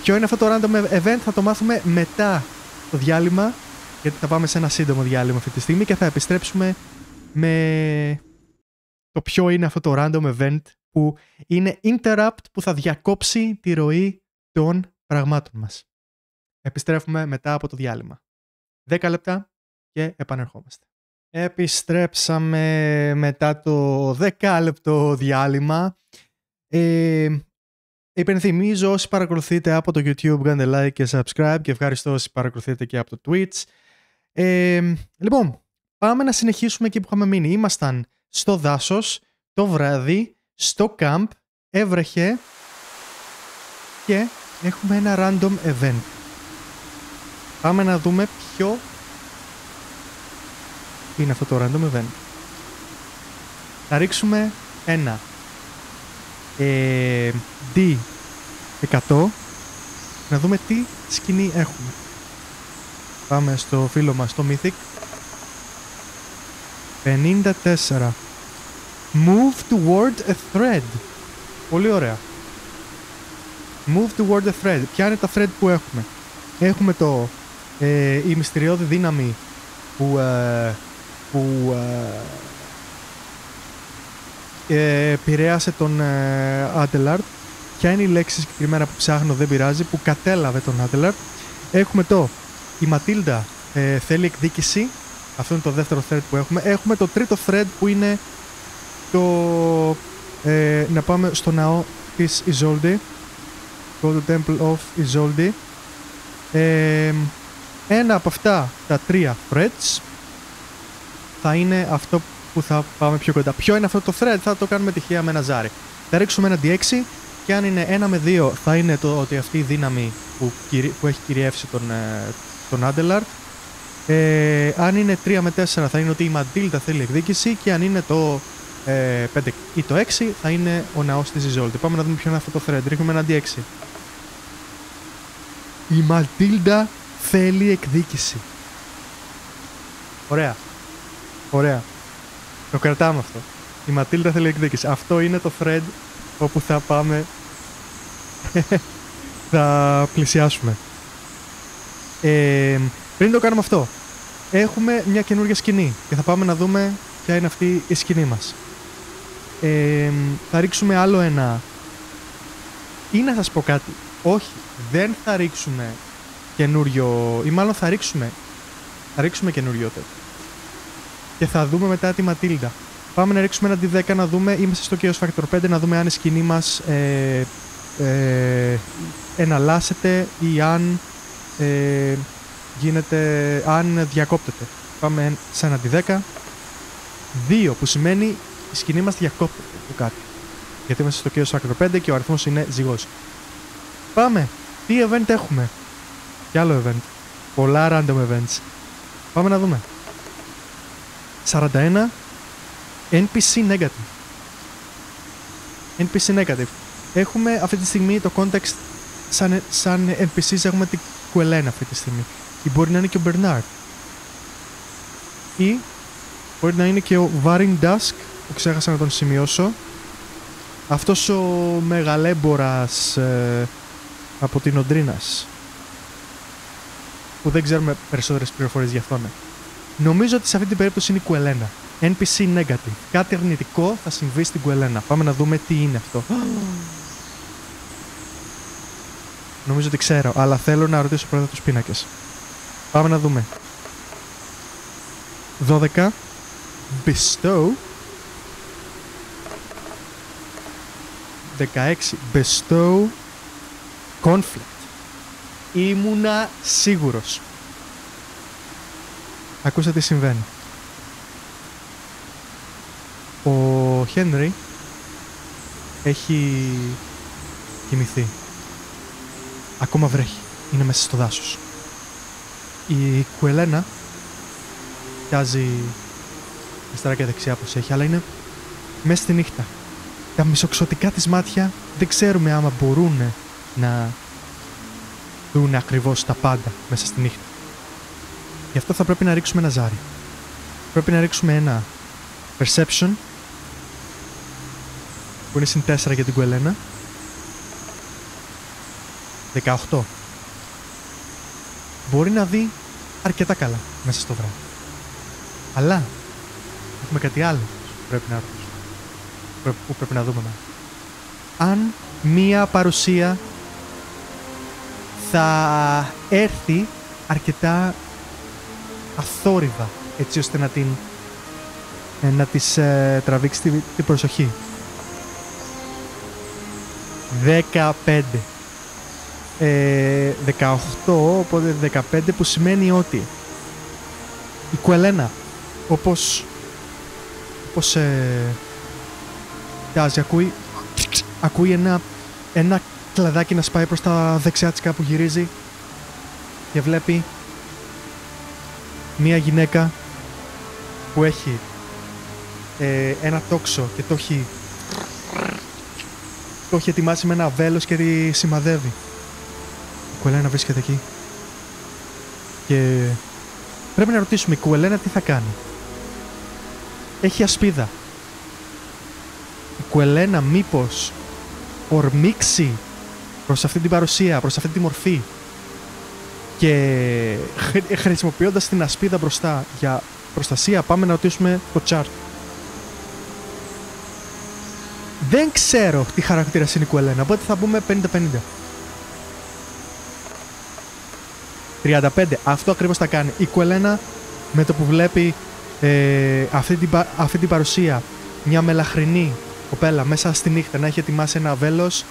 Ποιο είναι αυτό το random event θα το μάθουμε μετά το διάλειμμα, γιατί θα πάμε σε ένα σύντομο διάλειμμα αυτή τη στιγμή και θα επιστρέψουμε με το ποιο είναι αυτό το random event που είναι interrupt που θα διακόψει τη ροή των πραγμάτων μας. Επιστρέφουμε μετά από το διάλειμμα. 10 λεπτά και επανερχόμαστε. Επιστρέψαμε μετά το 10 λεπτό διάλειμμα. Υπενθυμίζω όσοι παρακολουθείτε από το YouTube κάντε like και subscribe και ευχαριστώ όσοι παρακολουθείτε και από το Twitch. Λοιπόν, πάμε να συνεχίσουμε εκεί που είχαμε μείνει. Ήμασταν στο δάσος, το βράδυ, στο camp, έβρεχε και έχουμε ένα random event. Πάμε να δούμε ποιο είναι αυτό το random event. Θα ρίξουμε ένα D100 να δούμε τι σκηνή έχουμε. Πάμε στο φίλο μας το Mythic. 54. Move toward a thread. Πολύ ωραία. Move toward a thread. Ποια είναι τα thread που έχουμε? Έχουμε η μυστηριώδη δύναμη που επηρέασε τον Adelard. Ποια είναι η λέξη συγκεκριμένα που ψάχνω, δεν πειράζει, που κατέλαβε τον Adelard. Έχουμε η Ματίλντα θέλει εκδίκηση. Αυτό είναι το δεύτερο thread που έχουμε. Έχουμε το τρίτο thread που είναι να πάμε στο ναό της Isolde. Go to Temple of Isolde. Ένα από αυτά τα τρία threads θα είναι αυτό που θα πάμε πιο κοντά. Ποιο είναι αυτό το thread? Θα το κάνουμε τυχαία με ένα ζάρι. Θα ρίξουμε ένα D6 και αν είναι 1 με 2 θα είναι ότι αυτή η δύναμη που έχει κυριεύσει τον Adelard. Αν είναι 3 με 4 θα είναι ότι η Ματίλντα θέλει εκδίκηση και αν είναι το 5 ή το 6 θα είναι ο ναός της Isolde. Πάμε να δούμε ποιο είναι αυτό το thread. Ρίχνουμε ένα D6. Η Ματίλντα θέλει εκδίκηση. Ωραία. Ωραία. Το κρατάμε αυτό. Η Ματίλντα θέλει εκδίκηση. Αυτό είναι το thread όπου θα πάμε θα πλησιάσουμε. Πριν το κάνουμε αυτό, έχουμε μια καινούργια σκηνή και θα πάμε να δούμε ποια είναι αυτή η σκηνή μας. Θα ρίξουμε άλλο ένα. Ή να σας πω κάτι. Όχι, δεν θα ρίξουμε καινούριο, ή μάλλον θα ρίξουμε καινούριο τέτοιο. Και θα δούμε μετά τη Ματίλντα. Πάμε να ρίξουμε ένα D10 να δούμε, είμαστε στο Chaos Factor 5, να δούμε αν η σκηνή μας εναλλάσσεται ή αν αν διακόπτεται. Πάμε σε ένα D10. 2 που σημαίνει η σκηνή μας διακόπτεται από κάτι. Γιατί είμαστε στο Chaos Factor 5 και ο αριθμός είναι ζυγός. Πάμε. Τι event έχουμε? Κι άλλο event. Πολλά random events. Πάμε να δούμε. 41. NPC negative. NPC negative. Έχουμε αυτή τη στιγμή το context σαν NPCs έχουμε την Κουελένα αυτή τη στιγμή. Ή μπορεί να είναι και ο Bernard. Ή μπορεί να είναι και ο Varin Dusk που ξέχασα να τον σημειώσω. Αυτός ο μεγαλέμπορας από την Οντρίνας που δεν ξέρουμε περισσότερες πληροφορίες για αυτόν. Νομίζω ότι σε αυτή την περίπτωση είναι η Κουελένα. NPC negative. Κάτι αρνητικό θα συμβεί στην Κουελένα. Πάμε να δούμε τι είναι αυτό. Νομίζω ότι ξέρω, αλλά θέλω να ρωτήσω πρώτα τους πίνακες. Πάμε να δούμε. 12. Bestow. 16. Bestow. Conflict. Ήμουνα σίγουρος. Ακούστε τι συμβαίνει. Ο Χένρι έχει κοιμηθεί. Ακόμα βρέχει. Είναι μέσα στο δάσος. Η Κουελένα κοιτάζει αριστερά και δεξιά πως έχει, αλλά είναι μέσα στη νύχτα. Τα μισοξωτικά της μάτια δεν ξέρουμε άμα μπορούν να δουν ακριβώς τα πάντα μέσα στη νύχτα. Γι' αυτό θα πρέπει να ρίξουμε ένα ζάρι. Πρέπει να ρίξουμε ένα Perception, που είναι συν 4 για την Κουελένα. 18. Μπορεί να δει αρκετά καλά μέσα στο βράδυ. Αλλά έχουμε κάτι άλλο που πρέπει να δούμε. Αν μία παρουσία θα έρθει αρκετά αθόρυβα, έτσι ώστε να της τραβήξει την προσοχή. 15. 18, οπότε 15, που σημαίνει ότι η Κουελένα, όπως κοιτάζει, ακούει ένα κλαδάκι να σπάει προς τα δεξιά της, κάπου γυρίζει και βλέπει μία γυναίκα που έχει ένα τόξο και το έχει ετοιμάσει με ένα βέλος και τη σημαδεύει. Η Κουελένα βρίσκεται εκεί και πρέπει να ρωτήσουμε η Κουελένα τι θα κάνει. Έχει ασπίδα. Η Κουελένα μήπως ορμήξει προς αυτή την παρουσία, προς αυτή τη μορφή, και χρησιμοποιώντας την ασπίδα μπροστά για προστασία, πάμε να ρωτήσουμε το chart. Δεν ξέρω τι χαρακτήρας είναι η Κουελένα, οπότε θα πούμε 50-50. 35. Αυτό ακριβώς θα κάνει. Η Κουελένα, με το που βλέπει αυτή την παρουσία, μια μελαχρινή κοπέλα μέσα στη νύχτα να έχει ετοιμάσει ένα βέλος,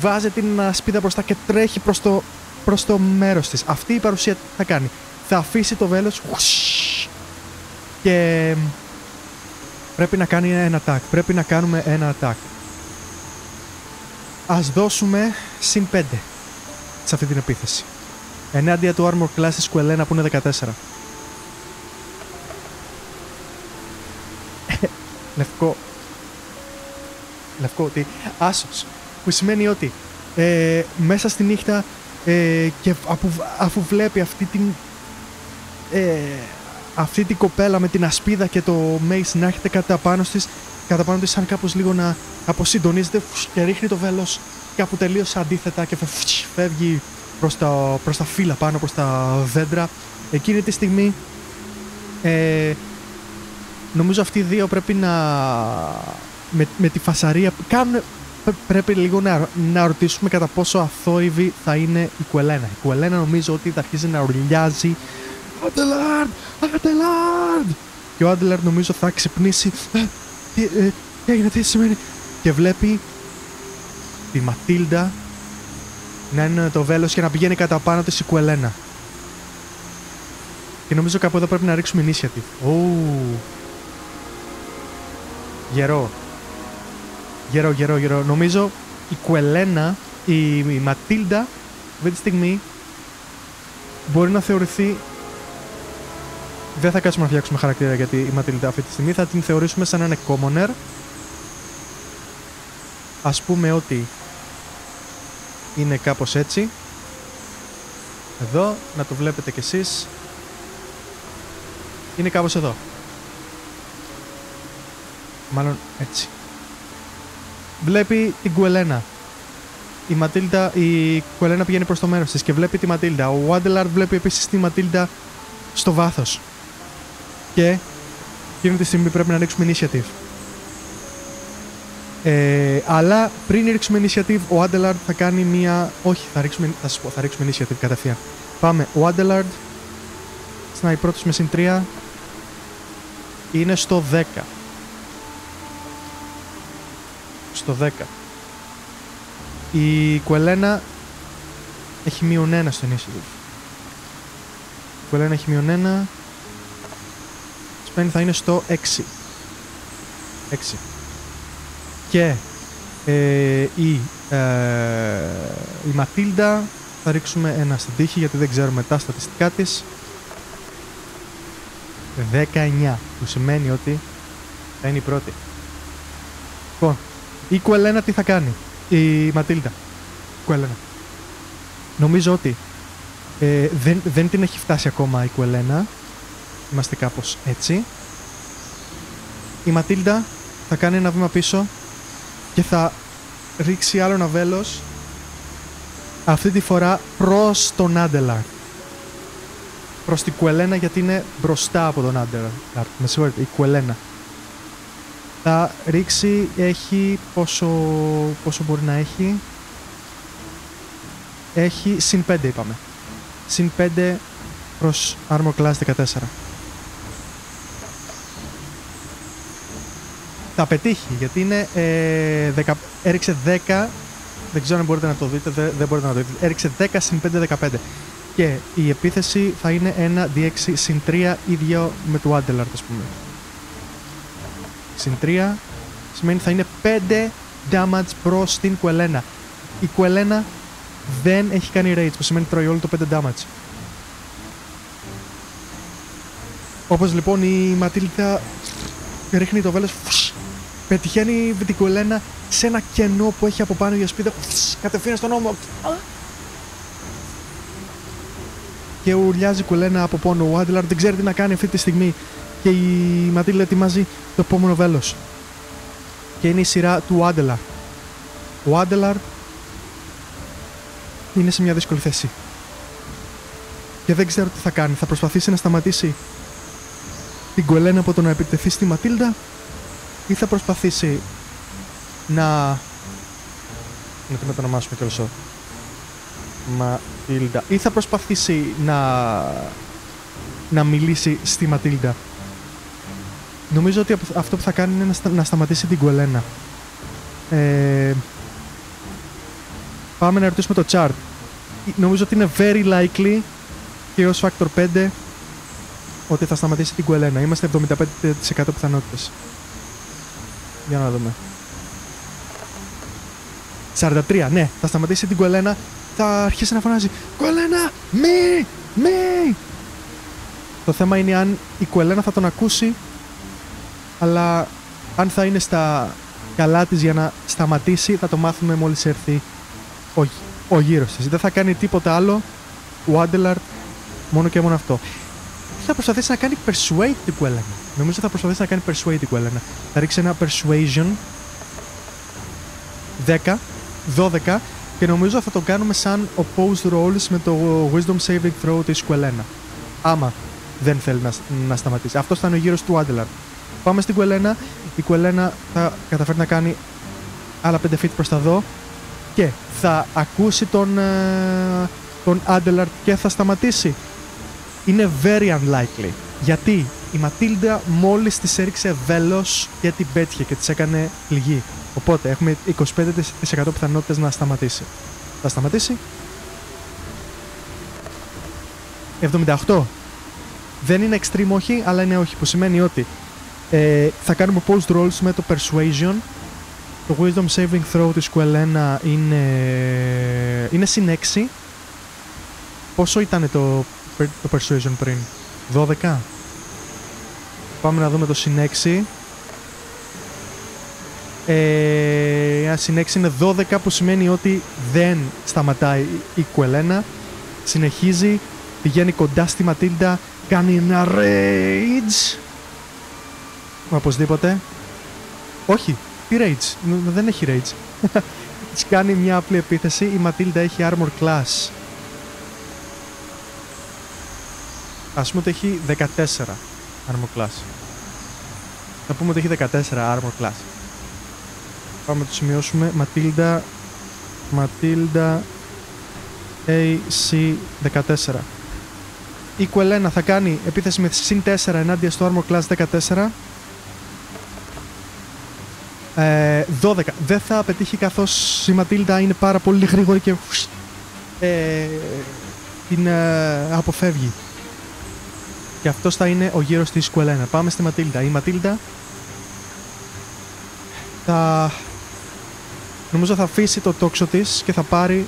βάζει την ασπίδα μπροστά και τρέχει προς το μέρος της. Αυτή η παρουσία θα κάνει. Θα αφήσει το βέλος και πρέπει να κάνει ένα attack. Πρέπει να κάνουμε ένα attack. Ας δώσουμε συν 5 σε αυτή την επίθεση. Ενάντια του armor class της Κουελένα που είναι 14. Λευκό ότι άσος, που σημαίνει ότι μέσα στη νύχτα και αφού βλέπει αυτή την κοπέλα με την ασπίδα και το mace να έρχεται κατά πάνω της σαν κάπως λίγο να αποσυντονίζεται και ρίχνει το βέλος κάπου τελείως αντίθετα και φεύγει προς τα φύλλα πάνω, προς τα δέντρα. Εκείνη τη στιγμή νομίζω αυτοί οι δύο πρέπει με τη φασαρία πρέπει λίγο να ρωτήσουμε κατά πόσο αθόρυβη θα είναι η Κουελένα. Η Κουελένα νομίζω ότι θα αρχίζει να ουρλιάζει Άντελαρντ! Και ο Άντελαρντ νομίζω θα ξυπνήσει. Τι έγινε, τι σημαίνει? Και βλέπει τη Ματίλντα να είναι το βέλος και να πηγαίνει κατά πάνω της η Κουελένα. Και νομίζω κάπου εδώ πρέπει να ρίξουμε initiative. Γερό. Νομίζω η Κουελένα, η Ματίλντα αυτή τη στιγμή μπορεί να θεωρηθεί. Δεν θα κάτσουμε να φτιάξουμε χαρακτήρα γιατί η Ματίλντα αυτή τη στιγμή θα την θεωρήσουμε σαν να είναι commoner. Ας πούμε ότι είναι κάπως έτσι. Εδώ, να το βλέπετε κι εσείς. Είναι κάπως εδώ. Μάλλον έτσι. Βλέπει την Κουελένα. Η Κουελένα πηγαίνει προς το μέρος της και βλέπει τη Ματίλντα. Ο Άντελαρντ βλέπει επίσης τη Ματίλντα στο βάθος. Και εκείνη τη στιγμή πρέπει να ρίξουμε initiative. Αλλά πριν ρίξουμε initiative, ο Άντελαρντ θα κάνει μία. Όχι, θα ρίξουμε initiative κατευθείαν. Πάμε. Ο Άντελαρντ snai πρώτος με συν 3. Είναι στο 10. Στο 10. Η Κουελένα έχει μείον 1 στο initiative. Η Κουελένα έχει μείον 1. Σπένι θα είναι στο 6. 6. Και η Ματίλντα θα ρίξουμε ένα στην τύχη γιατί δεν ξέρουμε τα στατιστικά της. 19, που σημαίνει ότι θα είναι η πρώτη. Λοιπόν, η Κουελένα τι θα κάνει? Η Ματίλντα. Κουελένα. Νομίζω ότι Δεν την έχει φτάσει ακόμα η Κουελένα. Είμαστε κάπως έτσι. Η Ματίλντα θα κάνει ένα βήμα πίσω και θα ρίξει άλλο ένα βέλος, αυτή τη φορά προς τον Άντελαρ. Προς την Κουελένα, γιατί είναι μπροστά από τον Άντελαρ. Με συγχωρείτε, η Κουελένα θα ρίξει, έχει πόσο μπορεί να έχει. Έχει συν 5 είπαμε. Συν 5 προς Armor Class 14. Θα πετύχει, γιατί είναι έριξε 10. Δεν ξέρω αν μπορείτε να το δείτε, δεν μπορείτε να το δείτε. Έριξε 10 συν 5, 15. Και η επίθεση θα είναι 1d6 συν 3, ίδιο με το Άντελαρ, ας πούμε. Συν 3 σημαίνει θα είναι 5 damage προς την Κουελένα. Η Κουελένα δεν έχει κάνει rage, που σημαίνει τρώει όλο το 5 damage. Όπως λοιπόν η Ματίλντα ρίχνει το βέλος, πετυχαίνει την Κουελένα σε ένα κενό που έχει από πάνω η ασπίδα, κατευθείαν στον ώμο. Και ουρλιάζει η Κουελένα από πάνω. Ο Άντελαρ δεν ξέρει τι να κάνει αυτή τη στιγμή. Και η Ματίλντα ετοιμάζει το επόμενο βέλος. Και είναι η σειρά του Άντελαρ. Ο Άντελαρ είναι σε μια δύσκολη θέση. Και δεν ξέρω τι θα κάνει. Θα προσπαθήσει να σταματήσει την Κουελένα από το να επιτεθεί στη Ματίλντα, ή θα προσπαθήσει να τη μετανομάσουμε κιόλας Ματίλντα, ή θα προσπαθήσει να μιλήσει στη Ματίλντα. Νομίζω ότι αυτό που θα κάνει είναι να σταματήσει την Κουελένα. Πάμε να ρωτήσουμε το chart. Νομίζω ότι είναι very likely και ως factor 5 ότι θα σταματήσει την Κουελένα. Είμαστε 75% πιθανότητες. Για να δούμε. 43, ναι, θα σταματήσει την Κουελένα. Θα αρχίσει να φωνάζει «Κουελένα, μη!» Το θέμα είναι αν η Κουελένα θα τον ακούσει, αλλά αν θα είναι στα καλά της για να σταματήσει, θα το μάθουμε μόλις έρθει ο γύρος της. Δεν θα κάνει τίποτα άλλο ο Άντελαρ, μόνο και μόνο αυτό. Θα προσπαθήσει να κάνει persuade την Κουελένα. Νομίζω θα προσπαθήσει να κάνει persuade την Κουελένα. Θα ρίξει ένα persuasion 10, 12 και νομίζω θα το κάνουμε σαν opposed rolls με το wisdom saving throw της Κουελένα. Άμα δεν θέλει να σταματήσει. Αυτός θα είναι ο γύρος του Άντελαρ. Πάμε στην Κουελένα. Η Κουελένα θα καταφέρει να κάνει άλλα 5 feet προς τα δω και θα ακούσει τον Άντελαρ και θα σταματήσει. Είναι very unlikely. Γιατί η Ματίλντα μόλις της έριξε βέλος και την πέτυχε και της έκανε πληγή. Οπότε έχουμε 25% πιθανότητες να σταματήσει. Θα σταματήσει. 78. Δεν είναι extreme όχι, αλλά είναι όχι. Που σημαίνει ότι θα κάνουμε post rolls με το persuasion. Το wisdom saving throw της Κουελένα είναι συν 6. Πόσο ήταν το persuasion πριν? 12. Πάμε να δούμε το συν 6. Συν 6 είναι 12, που σημαίνει ότι δεν σταματάει η Κουελένα. Συνεχίζει, πηγαίνει κοντά στη Ματίλντα, κάνει ένα rage. Οπωσδήποτε. Όχι, τι rage? Δεν έχει rage. Της κάνει μια απλή επίθεση. Η Ματίλντα έχει armor class. Ας πούμε ότι έχει 14 armor class. Θα πούμε ότι έχει 14 armor class. Πάμε να το σημειώσουμε. Ματίλντα AC 14. Η Κουελένα θα κάνει επίθεση με συν 4 ενάντια στο armor class 14. 12. Δεν θα πετύχει, καθώς η Ματίλντα είναι πάρα πολύ γρήγορη και την αποφεύγει. Και αυτός θα είναι ο γύρος της Κουελένα. Πάμε στη Ματίλντα. Η Ματίλντα νομίζω θα αφήσει το τόξο της και θα πάρει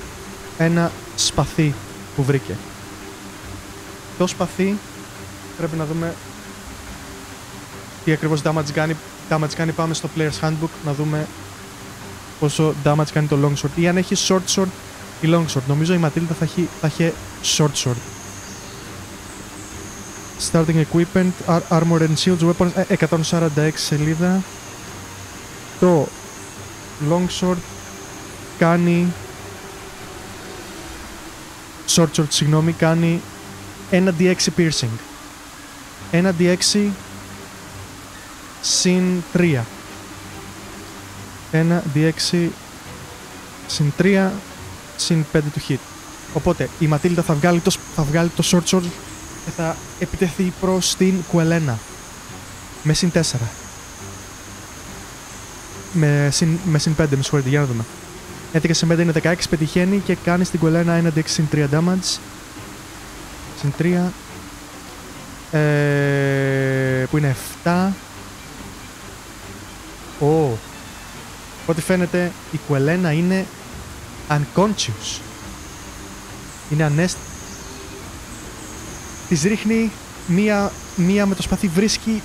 ένα σπαθί που βρήκε. Το σπαθί πρέπει να δούμε τι ακριβώς damage κάνει. Πάμε στο Player's Handbook να δούμε πόσο damage κάνει το long sword. Ή αν έχει short sword ή long sword. Νομίζω η Ματίλντα θα έχει short sword. Starting equipment, armor and shields, weapons, 146 σελίδα. Το long sword κάνει short sword, συγγνώμη, κάνει 1d6 piercing. 1d6 συν 3. 1d6 συν 3 συν 5 του hit. Οπότε η Ματίλντα θα βγάλει το short sword και θα επιτεθεί προς την Κουελένα με συν 4. Με συν 5, με συγχωρείτε, για να δούμε. 11 συν 5 είναι 16, πετυχαίνει και κάνει στην Κουελένα 1d6 συν 3 damage. Συν 3 που είναι 7. Ό,τι φαίνεται η Κουελένα είναι unconscious. Είναι ανέστη. Της ρίχνει μία με το σπαθί, βρίσκει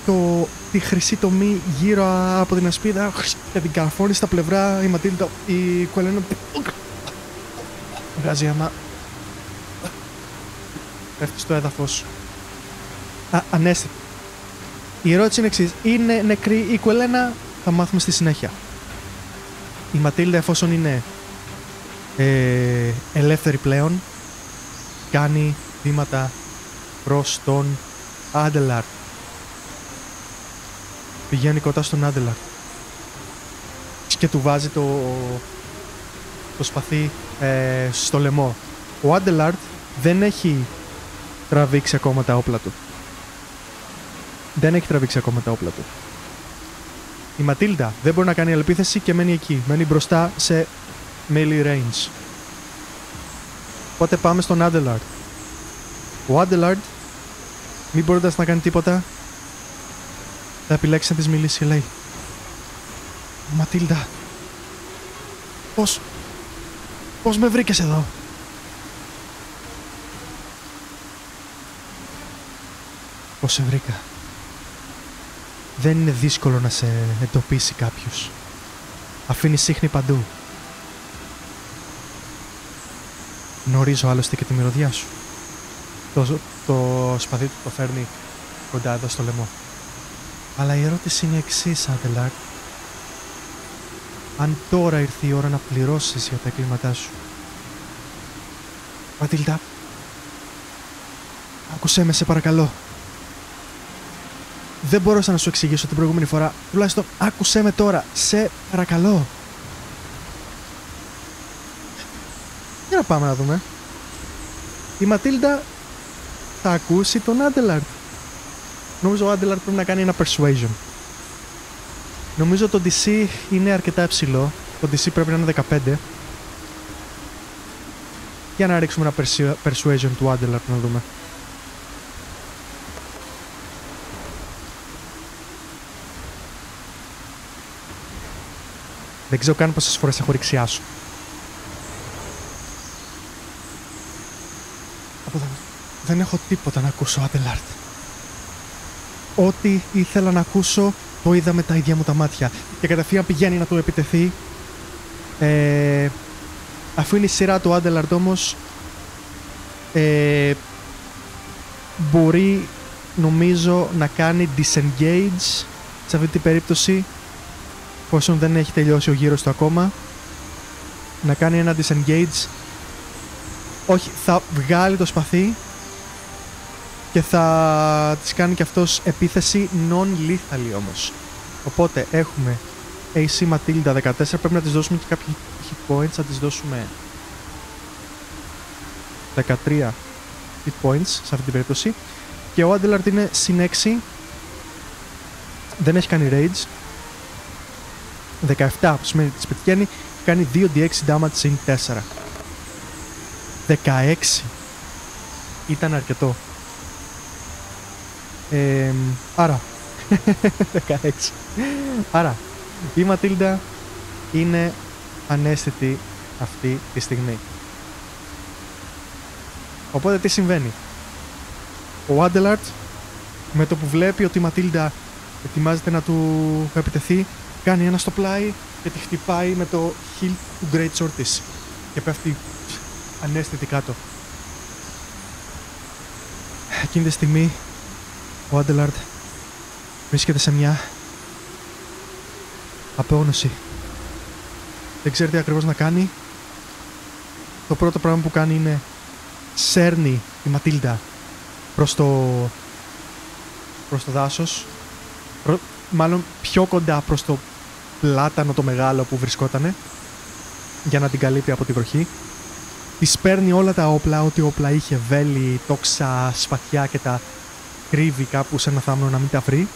τη χρυσή τομή γύρω από την ασπίδα και την καρφώνει στα πλευρά. Η Ματίλντα, η Κουελένα βγάζει άμα, πέφτει στο έδαφος ανέστητη. Η ερώτηση είναι εξής: είναι νεκρή η Κουελένα? Θα μάθουμε στη συνέχεια. Η Ματίλντα, εφόσον είναι ελεύθερη πλέον, κάνει βήματα προς τον Άντελαρτ. Πηγαίνει κοντά στον Άντελαρτ και του βάζει το σπαθί στο λαιμό. Ο Άντελαρτ δεν έχει τραβήξει ακόμα τα όπλα του. Η Ματίλντα δεν μπορεί να κάνει άλλη επίθεση και μένει εκεί. Μένει μπροστά σε melee range. Οπότε πάμε στον Άντελαρτ. Ο Άντελαρτ, μη μπορώντας να κάνει τίποτα, θα επιλέξει να της μιλήσει και λέει: Ματίλντα, πώς με βρήκες εδώ? Πώς σε βρήκα? Δεν είναι δύσκολο να σε εντοπίσει κάποιος. Αφήνεις ίχνη παντού. Γνωρίζω άλλωστε και τη μυρωδιά σου. Το σπαθί του το φέρνει κοντά εδώ στο λαιμό. Αλλά η ερώτηση είναι εξής, Άντελαρτ. Αν τώρα ήρθε η ώρα να πληρώσεις για τα εγκλήματά σου. Ματίλντα, άκουσέ με, σε παρακαλώ. Δεν μπόρεσα να σου εξηγήσω την προηγούμενη φορά. Τουλάχιστον άκουσέ με τώρα. Σε παρακαλώ. Για να πάμε να δούμε. Η Ματίλντα θα ακούσει τον Άντελαρτ. Νομίζω ο Άντελαρτ πρέπει να κάνει ένα persuasion. Νομίζω το DC είναι αρκετά υψηλό. Το DC πρέπει να είναι 15. Για να ρίξουμε ένα persuasion του Άντελαρτ να δούμε. Δεν ξέρω καν πόσες φορές έχω ρίξει άσο. Δεν έχω τίποτα να ακούσω, Άντελαρτ. Ό,τι ήθελα να ακούσω το είδα με τα ίδια μου τα μάτια. Και κατευθείαν πηγαίνει να του επιτεθεί. Αφού είναι η σειρά του Άντελαρτ όμως, μπορεί νομίζω να κάνει disengage σε αυτή την περίπτωση, εφόσον δεν έχει τελειώσει ο γύρος του ακόμα. Να κάνει ένα disengage. Όχι, θα βγάλει το σπαθί και θα της κάνει και αυτός επίθεση non-lethally όμως. Οπότε έχουμε AC Ματίλντα 14, πρέπει να της δώσουμε και κάποια hit points, θα της δώσουμε 13 hit points σε αυτή την περίπτωση. Και ο Άντελαρτ είναι συν 6, δεν έχει κάνει rage. 17 που σημαίνει ότι της πετυχαίνει, κάνει 2d6 damage συν 4. 16 ήταν αρκετό. Άρα 16. Άρα η Ματίλντα είναι ανέστητη αυτή τη στιγμή. Οπότε τι συμβαίνει? Ο Άντελαρτ, με το που βλέπει ότι η Ματίλντα ετοιμάζεται να του επιτεθεί, κάνει ένα στο πλάι και τη χτυπάει με το hilt του Great Sword της και πέφτει ανέστητη κάτω. Εκείνη τη στιγμή ο Άντελαρντ βρίσκεται σε μια απόγνωση. Δεν ξέρει τι ακριβώς να κάνει. Το πρώτο πράγμα που κάνει είναι σέρνει τη Ματίλντα προς το δάσος. Μάλλον πιο κοντά προς το πλάτανο το μεγάλο που βρισκότανε, για να την καλύπτει από τη βροχή. Της παίρνει όλα τα όπλα, ό,τι όπλα είχε, βέλη, τόξα, σπαθιά, και τα κρύβει κάπου σε ένα θάμνο να μην τα βρει.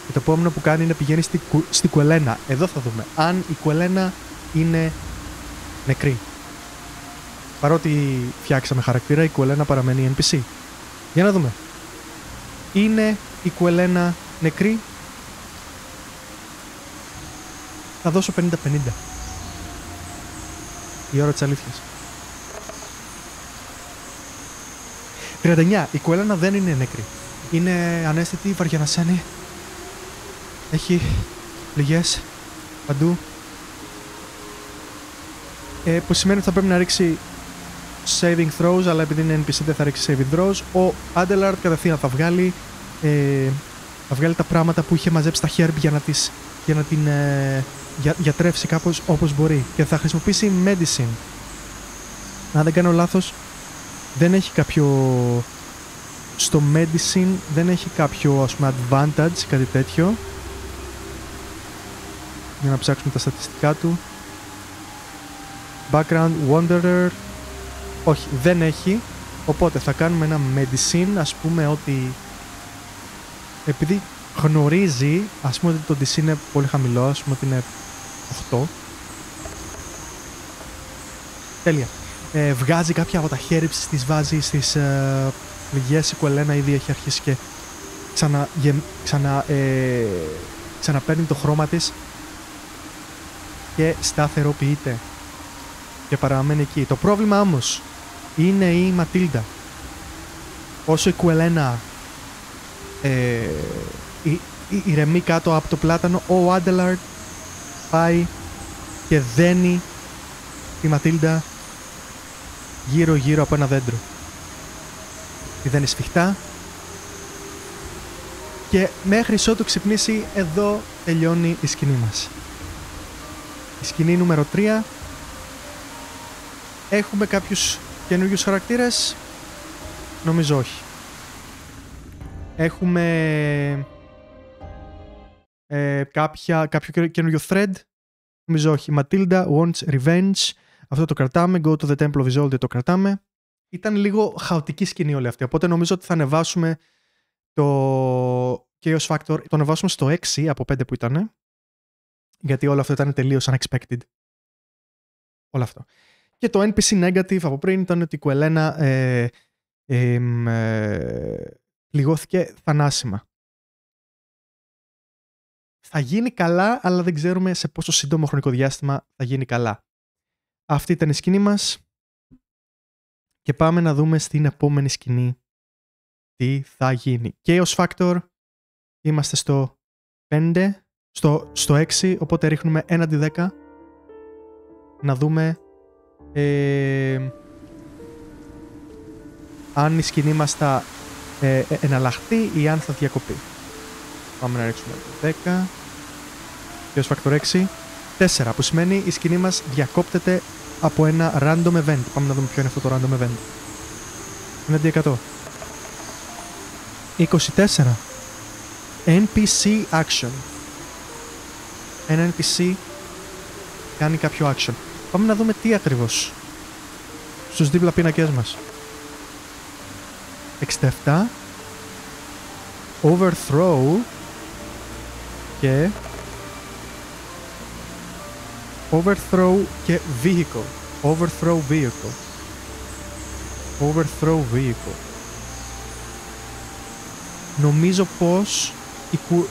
Και το επόμενο που κάνει είναι πηγαίνει στη Κουελένα. Εδώ θα δούμε αν η Κουελένα είναι νεκρή. Παρότι φτιάξαμε χαρακτήρα, η Κουελένα παραμένει NPC. Για να δούμε. Είναι η Κουελένα νεκρή? Θα δώσω 50-50. Η ώρα της αλήθειας. 39. Η Κουελένα δεν είναι νεκρή. Είναι ανέστητη, βαριανασένη. Έχει πληγές παντού. Που σημαίνει ότι θα πρέπει να ρίξει saving throws, αλλά επειδή είναι NPC δεν θα ρίξει saving throws. Ο Άντελαρντ κατευθείαν θα βγάλει τα πράγματα που είχε μαζέψει στα Herb για να την γιατρεύσει κάπως όπως μπορεί. Και θα χρησιμοποιήσει medicine. Αν δεν κάνω λάθος, δεν έχει κάποιο... Στο medicine δεν έχει κάποιο, ας πούμε, advantage, κάτι τέτοιο. Για να ψάξουμε τα στατιστικά του. Background Wanderer. Όχι, δεν έχει. Οπότε θα κάνουμε ένα medicine, ας πούμε ότι επειδή γνωρίζει, ας πούμε ότι το DC είναι πολύ χαμηλό, ας πούμε ότι είναι 8. Τέλεια. Βγάζει κάποια από τα herbs, τις βάζει στις πληγές. Η Κουελένα ήδη έχει αρχίσει και ξαναπαίρνει το χρώμα της και σταθεροποιείται και παραμένει εκεί. Το πρόβλημα όμως είναι η Ματίλντα. Όσο η Κουελένα ηρεμεί κάτω από το πλάτανο, ο Άντελαρντ πάει και δένει τη Ματίλντα γύρω από ένα δέντρο. Τη δένει σφιχτά και μέχρι ότου ξυπνήσει, εδώ τελειώνει η σκηνή μας. Η σκηνή νούμερο 3. Έχουμε κάποιους καινούριους χαρακτήρες? Νομίζω όχι. Έχουμε κάποιο καινούριο thread? Νομίζω όχι. Matilda wants revenge. Αυτό το κρατάμε. Go to the Temple of Isolde το κρατάμε. Ήταν λίγο χαοτική σκηνή όλη αυτή. Οπότε νομίζω ότι θα ανεβάσουμε το Chaos Factor. Το ανεβάσουμε στο 6 από 5 που ήταν. Γιατί όλο αυτό ήταν τελείως unexpected. Όλο αυτό. Και το NPC negative από πριν ήταν ότι η Κουελένα πληγώθηκε θανάσιμα. Θα γίνει καλά, αλλά δεν ξέρουμε σε πόσο σύντομο χρονικό διάστημα θα γίνει καλά. Αυτή ήταν η σκηνή μας. Και πάμε να δούμε στην επόμενη σκηνή τι θα γίνει. Chaos Factor. Είμαστε στο 5, στο 6, οπότε ρίχνουμε 1d10. Να δούμε αν η σκηνή μας θα εναλλαχθεί ή αν θα διακοπεί. Πάμε να ρίξουμε 10. Chaos Factor 6. 4, που σημαίνει η σκηνή μας διακόπτεται από ένα random event. Πάμε να δούμε ποιο είναι αυτό το random event. Είναι 100. 24. NPC action. Ένα NPC κάνει κάποιο action. Πάμε να δούμε τι ακριβώς στους δίπλα πίνακες μας. 67. Overthrow και Overthrow και Vehicle. Overthrow Vehicle. Overthrow Vehicle. Νομίζω πως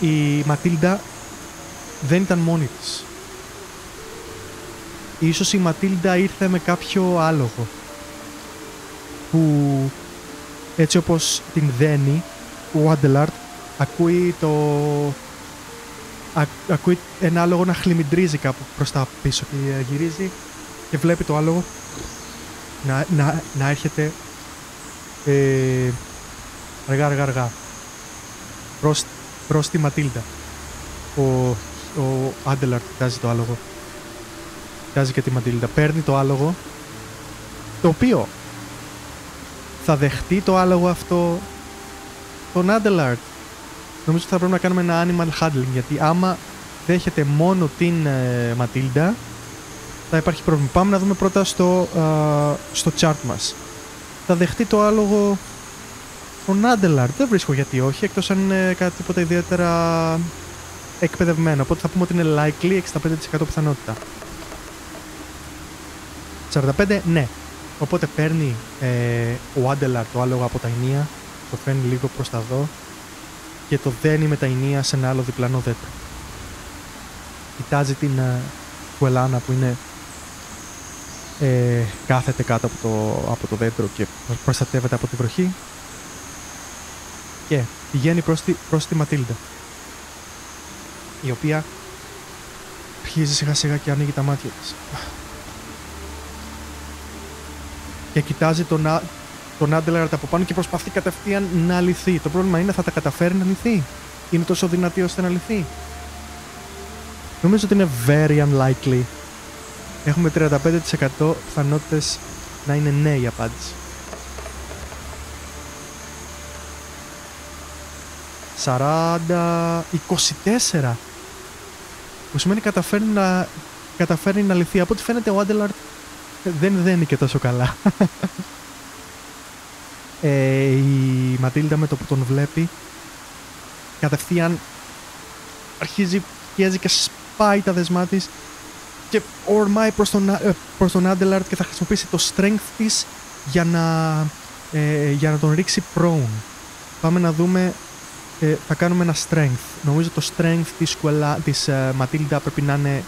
η Ματίλντα δεν ήταν μόνη της. Ίσως η Ματίλντα ήρθε με κάποιο άλογο που έτσι όπως την δένει ο Άντελαρντ ακούει ένα άλογο να χλιμιντρίζει κάπου προς τα πίσω και γυρίζει και βλέπει το άλογο να έρχεται αργά προς τη Ματίλντα. Ο Άντελαρτ κοιτάζει το άλογο. Κοιτάζει και τη Ματίλντα. Παίρνει το άλογο, το οποίο θα δεχτεί το άλογο αυτό τον Άντελαρτ. Νομίζω ότι θα πρέπει να κάνουμε ένα animal handling, γιατί άμα δέχεται μόνο την Ματίλντα θα υπάρχει πρόβλημα. Πάμε να δούμε πρώτα στο chart μας. Θα δεχτεί το άλογο τον Άντελαρτ. Δεν βρίσκω γιατί όχι, εκτός αν είναι κάτι τίποτα ιδιαίτερα εκπαιδευμένο. Οπότε θα πούμε ότι είναι likely, 65% πιθανότητα. 45% ναι. Οπότε παίρνει ο Άντελαρτ το άλογο από τα ηνία, το φέρνει λίγο προς τα δω και το δένει με τα ηνία σε ένα άλλο διπλανό δέντρο. Κοιτάζει την κουελάνα που είναι κάθεται κάτω από το δέντρο και προστατεύεται από τη βροχή και πηγαίνει προς τη Ματίλντα, η οποία αρχίζει σιγά σιγά και ανοίγει τα μάτια της και κοιτάζει τον Άντελαρτ από πάνω και προσπαθεί κατευθείαν να λυθεί. Το πρόβλημα είναι, θα τα καταφέρει να λυθεί? Είναι τόσο δυνατή ώστε να λυθεί? Νομίζω ότι είναι very unlikely. Έχουμε 35% πιθανότητες να είναι ναι η απάντηση. 24. Που σημαίνει καταφέρνει να λυθεί. Από ό,τι φαίνεται ο Άντελαρτ δεν δένει και τόσο καλά. Η Ματίλντα με το που τον βλέπει κατευθείαν αρχίζει, πιέζει και σπάει τα δεσμά της και ορμάει προς τον Άντελαρτ και θα χρησιμοποιήσει το strength της για να τον ρίξει prone. Πάμε να δούμε, θα κάνουμε ένα strength. Νομίζω το strength της Ματίλντα πρέπει να είναι,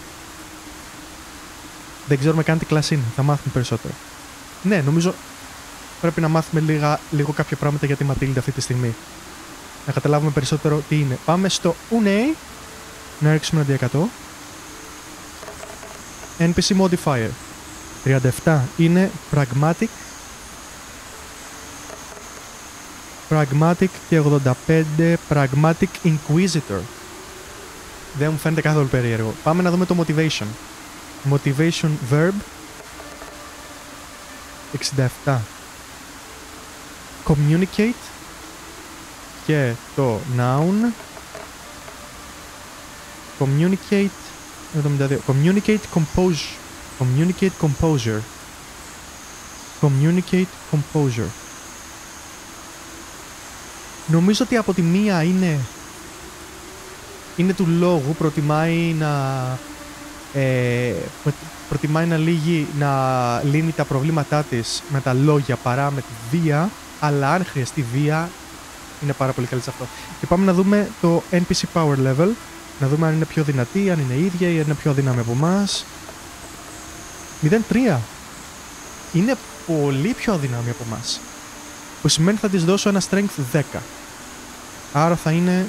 δεν ξέρουμε καν τι κλάση είναι, θα μάθουμε περισσότερο. Ναι, νομίζω πρέπει να μάθουμε λίγο κάποια πράγματα για τη Ματίλντα αυτή τη στιγμή. Να καταλάβουμε περισσότερο τι είναι. Πάμε στο Unei, να ρίξουμε ένα D100. NPC modifier 37 είναι pragmatic και 85 pragmatic inquisitor. Δεν μου φαίνεται καθόλου περίεργο. Πάμε να δούμε το motivation verb 67 communicate και το noun communicate composure. Νομίζω ότι από τη μία είναι του λόγου, προτιμάει να λύνει τα προβλήματά της με τα λόγια παρά με τη βία, αλλά αν χρειαστεί βία είναι πάρα πολύ καλή σε αυτό. Και πάμε να δούμε το NPC power level, να δούμε αν είναι πιο δυνατή, αν είναι ίδια ή αν είναι πιο αδύναμη από εμάς. 0-3. Είναι πολύ πιο αδύναμη από εμάς, που σημαίνει θα της δώσω ένα strength 10. Άρα θα είναι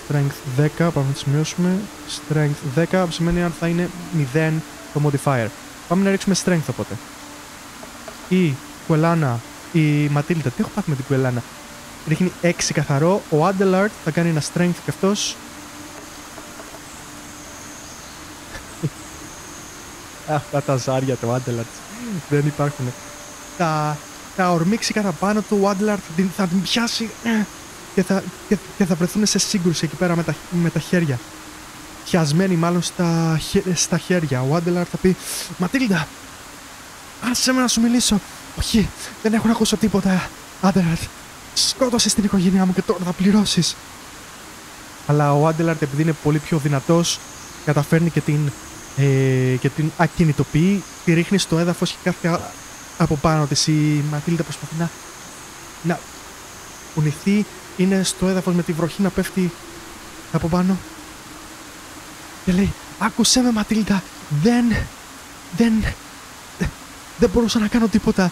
strength 10, πάμε να τη σημειώσουμε. Strength 10 που σημαίνει αν θα είναι 0 το modifier. Πάμε να ρίξουμε strength οπότε. Η κουελάνα, η Ματίλντα, τι έχω πάθει με την κουελάνα? Ρίχνει 6 καθαρό. Ο Άντελαρτ θα κάνει ένα strength και αυτός. Αυτά τα ζάρια του Άντελαρτ δεν υπάρχουν. Θα ορμήξει κατά πάνω του, ο Άντελαρτ θα την πιάσει και θα βρεθούν σε σύγκρουση εκεί πέρα με τα χέρια. Πιασμένοι μάλλον στα χέρια. Ο Άντελαρτ θα πει, Ματίλντα, άσε με να σου μιλήσω. Όχι, δεν έχω να ακούσω τίποτα. Άντελαρτ, σκότωσες την οικογένειά μου και τώρα θα πληρώσεις. Αλλά ο Άντελαρτ, επειδή είναι πολύ πιο δυνατός, καταφέρνει και την ακινητοποιεί, τη ρίχνει στο έδαφος και κάθεται από πάνω της. Η Ματίλντα προσπαθεί να κουνηθεί, είναι στο έδαφος με τη βροχή να πέφτει από πάνω και λέει, άκουσέ με Ματίλντα, δεν μπορούσα να κάνω τίποτα.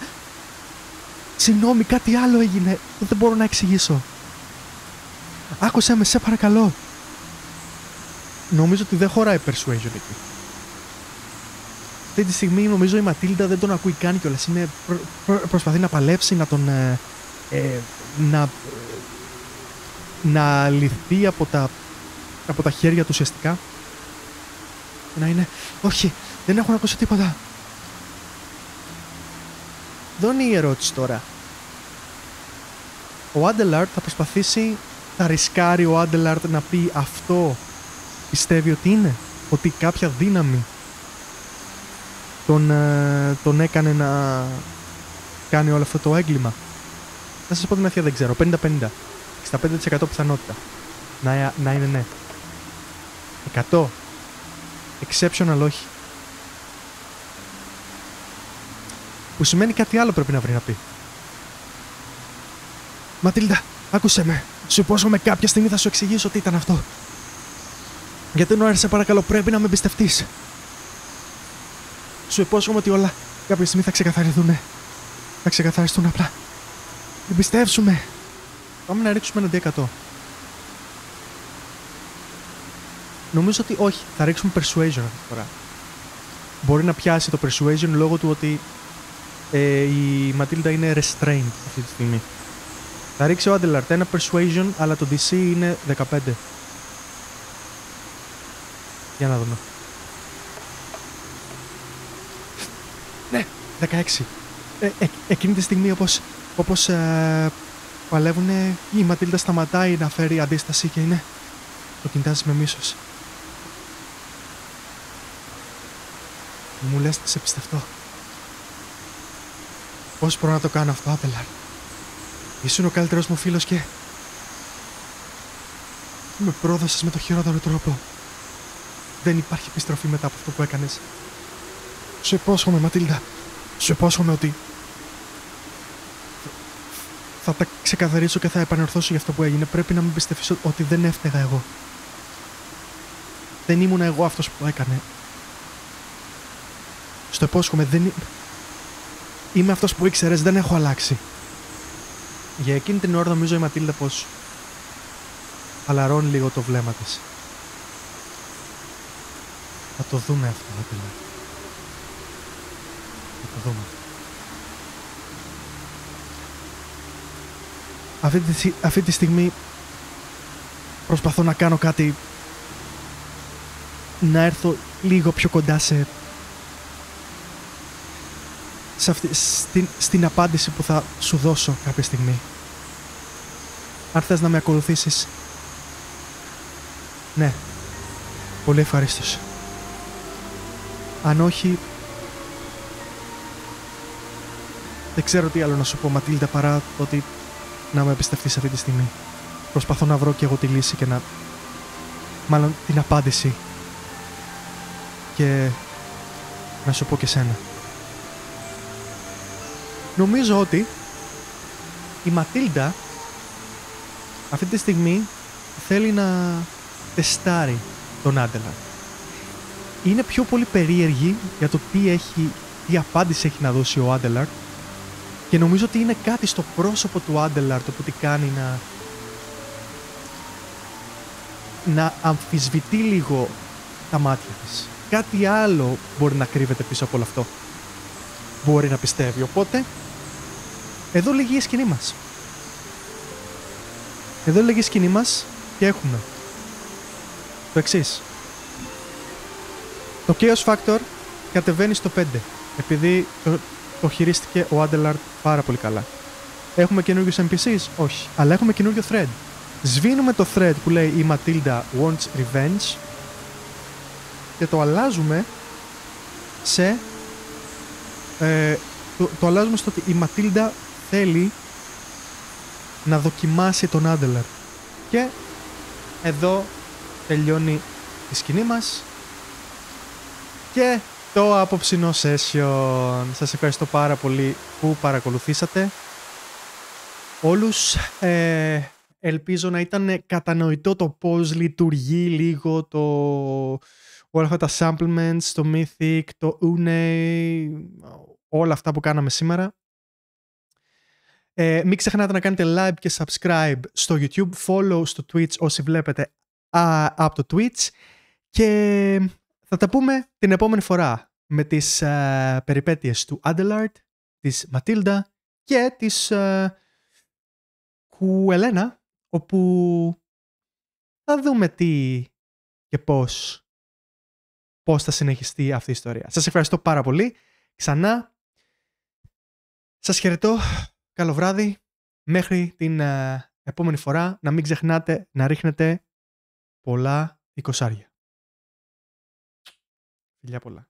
Συγγνώμη, κάτι άλλο έγινε, δεν μπορώ να εξηγήσω. Άκουσέ με, σε παρακαλώ. Νομίζω ότι δεν χωράει persuasion εκεί. Αυτή τη στιγμή νομίζω η Ματίλντα δεν τον ακούει καν κιόλας. Προσπαθεί να παλέψει, να τον... να λυθεί από τα χέρια του ουσιαστικά. Να είναι... Όχι, δεν έχουν ακούσει τίποτα. Εδώ είναι η ερώτηση τώρα. Ο Άντελαρτ θα προσπαθήσει, θα ρισκάρει ο Άντελαρτ να πει αυτό πιστεύει ότι είναι, ότι κάποια δύναμη τον έκανε να κάνει όλο αυτό το έγκλημα. Να σας πω την αλήθεια, δεν ξέρω. 50-50. 65% πιθανότητα να είναι ναι. 100. Exceptional όχι. Που σημαίνει κάτι άλλο πρέπει να βρει να πει. Ματίλντα, άκουσέ με. Σου υπόσχομαι κάποια στιγμή θα σου εξηγήσω τι ήταν αυτό. Γιατί Νόερ, σε παρακαλώ, πρέπει να με εμπιστευτείς. Σου υπόσχομαι ότι όλα κάποια στιγμή θα ξεκαθαριστούν. Θα ξεκαθαριστούν απλά. Εμπιστεύσουμε. Πάμε να ρίξουμε ένα D100. Νομίζω ότι όχι. Θα ρίξουμε persuasion αυτή τη φορά. Μπορεί να πιάσει το persuasion λόγω του ότι η Ματίλντα είναι restrained αυτή τη στιγμή. Θα ρίξει ο Άντελαρτ ένα persuasion, αλλά το DC είναι 15. Για να δούμε. Ναι, 16. Εκείνη τη στιγμή όπως παλεύουν, η Ματίλντα σταματάει να φέρει αντίσταση και είναι... Το κοιτάζει με μίσος. Μου λες να σε πιστευτώ. Πώς μπορώ να το κάνω αυτό, Άντελαρτ? Ήσουν ο καλύτερος μου φίλος και... με πρόδωσες με το χειρότερο τρόπο. Δεν υπάρχει επιστροφή μετά από αυτό που έκανες. Σου υπόσχομαι, Ματίλντα. Σου υπόσχομαι ότι... θα τα ξεκαθαρίσω και θα επανορθώσω για αυτό που έγινε. Πρέπει να με πιστευτείς ότι δεν έφταιγα εγώ. Δεν ήμουν εγώ αυτός που έκανε. Στο υπόσχομαι, δεν... Είμαι αυτός που ήξερες, δεν έχω αλλάξει. Για εκείνη την ώρα νομίζω η Ματίλντα πως χαλαρώνει λίγο το βλέμμα της. Θα το δούμε αυτό, Ματίλντα. Θα το δούμε. Αυτή τη στιγμή προσπαθώ να κάνω κάτι, να έρθω λίγο πιο κοντά στην απάντηση που θα σου δώσω κάποια στιγμή. Αν θες να με ακολουθήσεις, ναι, πολύ ευχαρίστως. Αν όχι, δεν ξέρω τι άλλο να σου πω, Ματίλντα, παρά ότι να με εμπιστευτείς αυτή τη στιγμή. Προσπαθώ να βρω και εγώ τη λύση και μάλλον την απάντηση και να σου πω και σένα. Νομίζω ότι η Ματίλντα αυτή τη στιγμή θέλει να τεστάρει τον Άντελαρτ. Είναι πιο πολύ περίεργη για το τι απάντηση έχει να δώσει ο Άντελαρτ και νομίζω ότι είναι κάτι στο πρόσωπο του Άντελαρτ που τη κάνει να αμφισβητεί λίγο τα μάτια της. Κάτι άλλο μπορεί να κρύβεται πίσω από όλο αυτό. Μπορεί να πιστεύει. Οπότε, εδώ λύγει η σκηνή μας. Εδώ λύγει η σκηνή μας και έχουμε το εξής. Το Chaos Factor κατεβαίνει στο 5, επειδή το χειρίστηκε ο Άντελαρτ πάρα πολύ καλά. Έχουμε καινούριους NPCs? Όχι. Αλλά έχουμε καινούριο thread. Σβήνουμε το thread που λέει η Ματίλντα wants revenge και το αλλάζουμε σε... το αλλάζουμε στο ότι η Ματίλντα θέλει να δοκιμάσει τον Άντελαρτ. Και εδώ τελειώνει η σκηνή μας και το απόψινό session. Σας ευχαριστώ πάρα πολύ που παρακολουθήσατε όλους. Ελπίζω να ήταν κατανοητό το πώς λειτουργεί λίγο όλα αυτά τα supplements, το Mythic, το Une, όλα αυτά που κάναμε σήμερα. Μην ξεχνάτε να κάνετε like και subscribe στο YouTube, follow στο Twitch όσοι βλέπετε από το Twitch και θα τα πούμε την επόμενη φορά. με τις περιπέτειες του Άντελαρντ, της Ματίλντα και της Κουελένα, όπου θα δούμε τι και πώς θα συνεχιστεί αυτή η ιστορία. Σας ευχαριστώ πάρα πολύ. Ξανά, σας χαιρετώ. Καλό βράδυ. Μέχρι την επόμενη φορά, να μην ξεχνάτε να ρίχνετε πολλά 20. Φιλιά πολλά.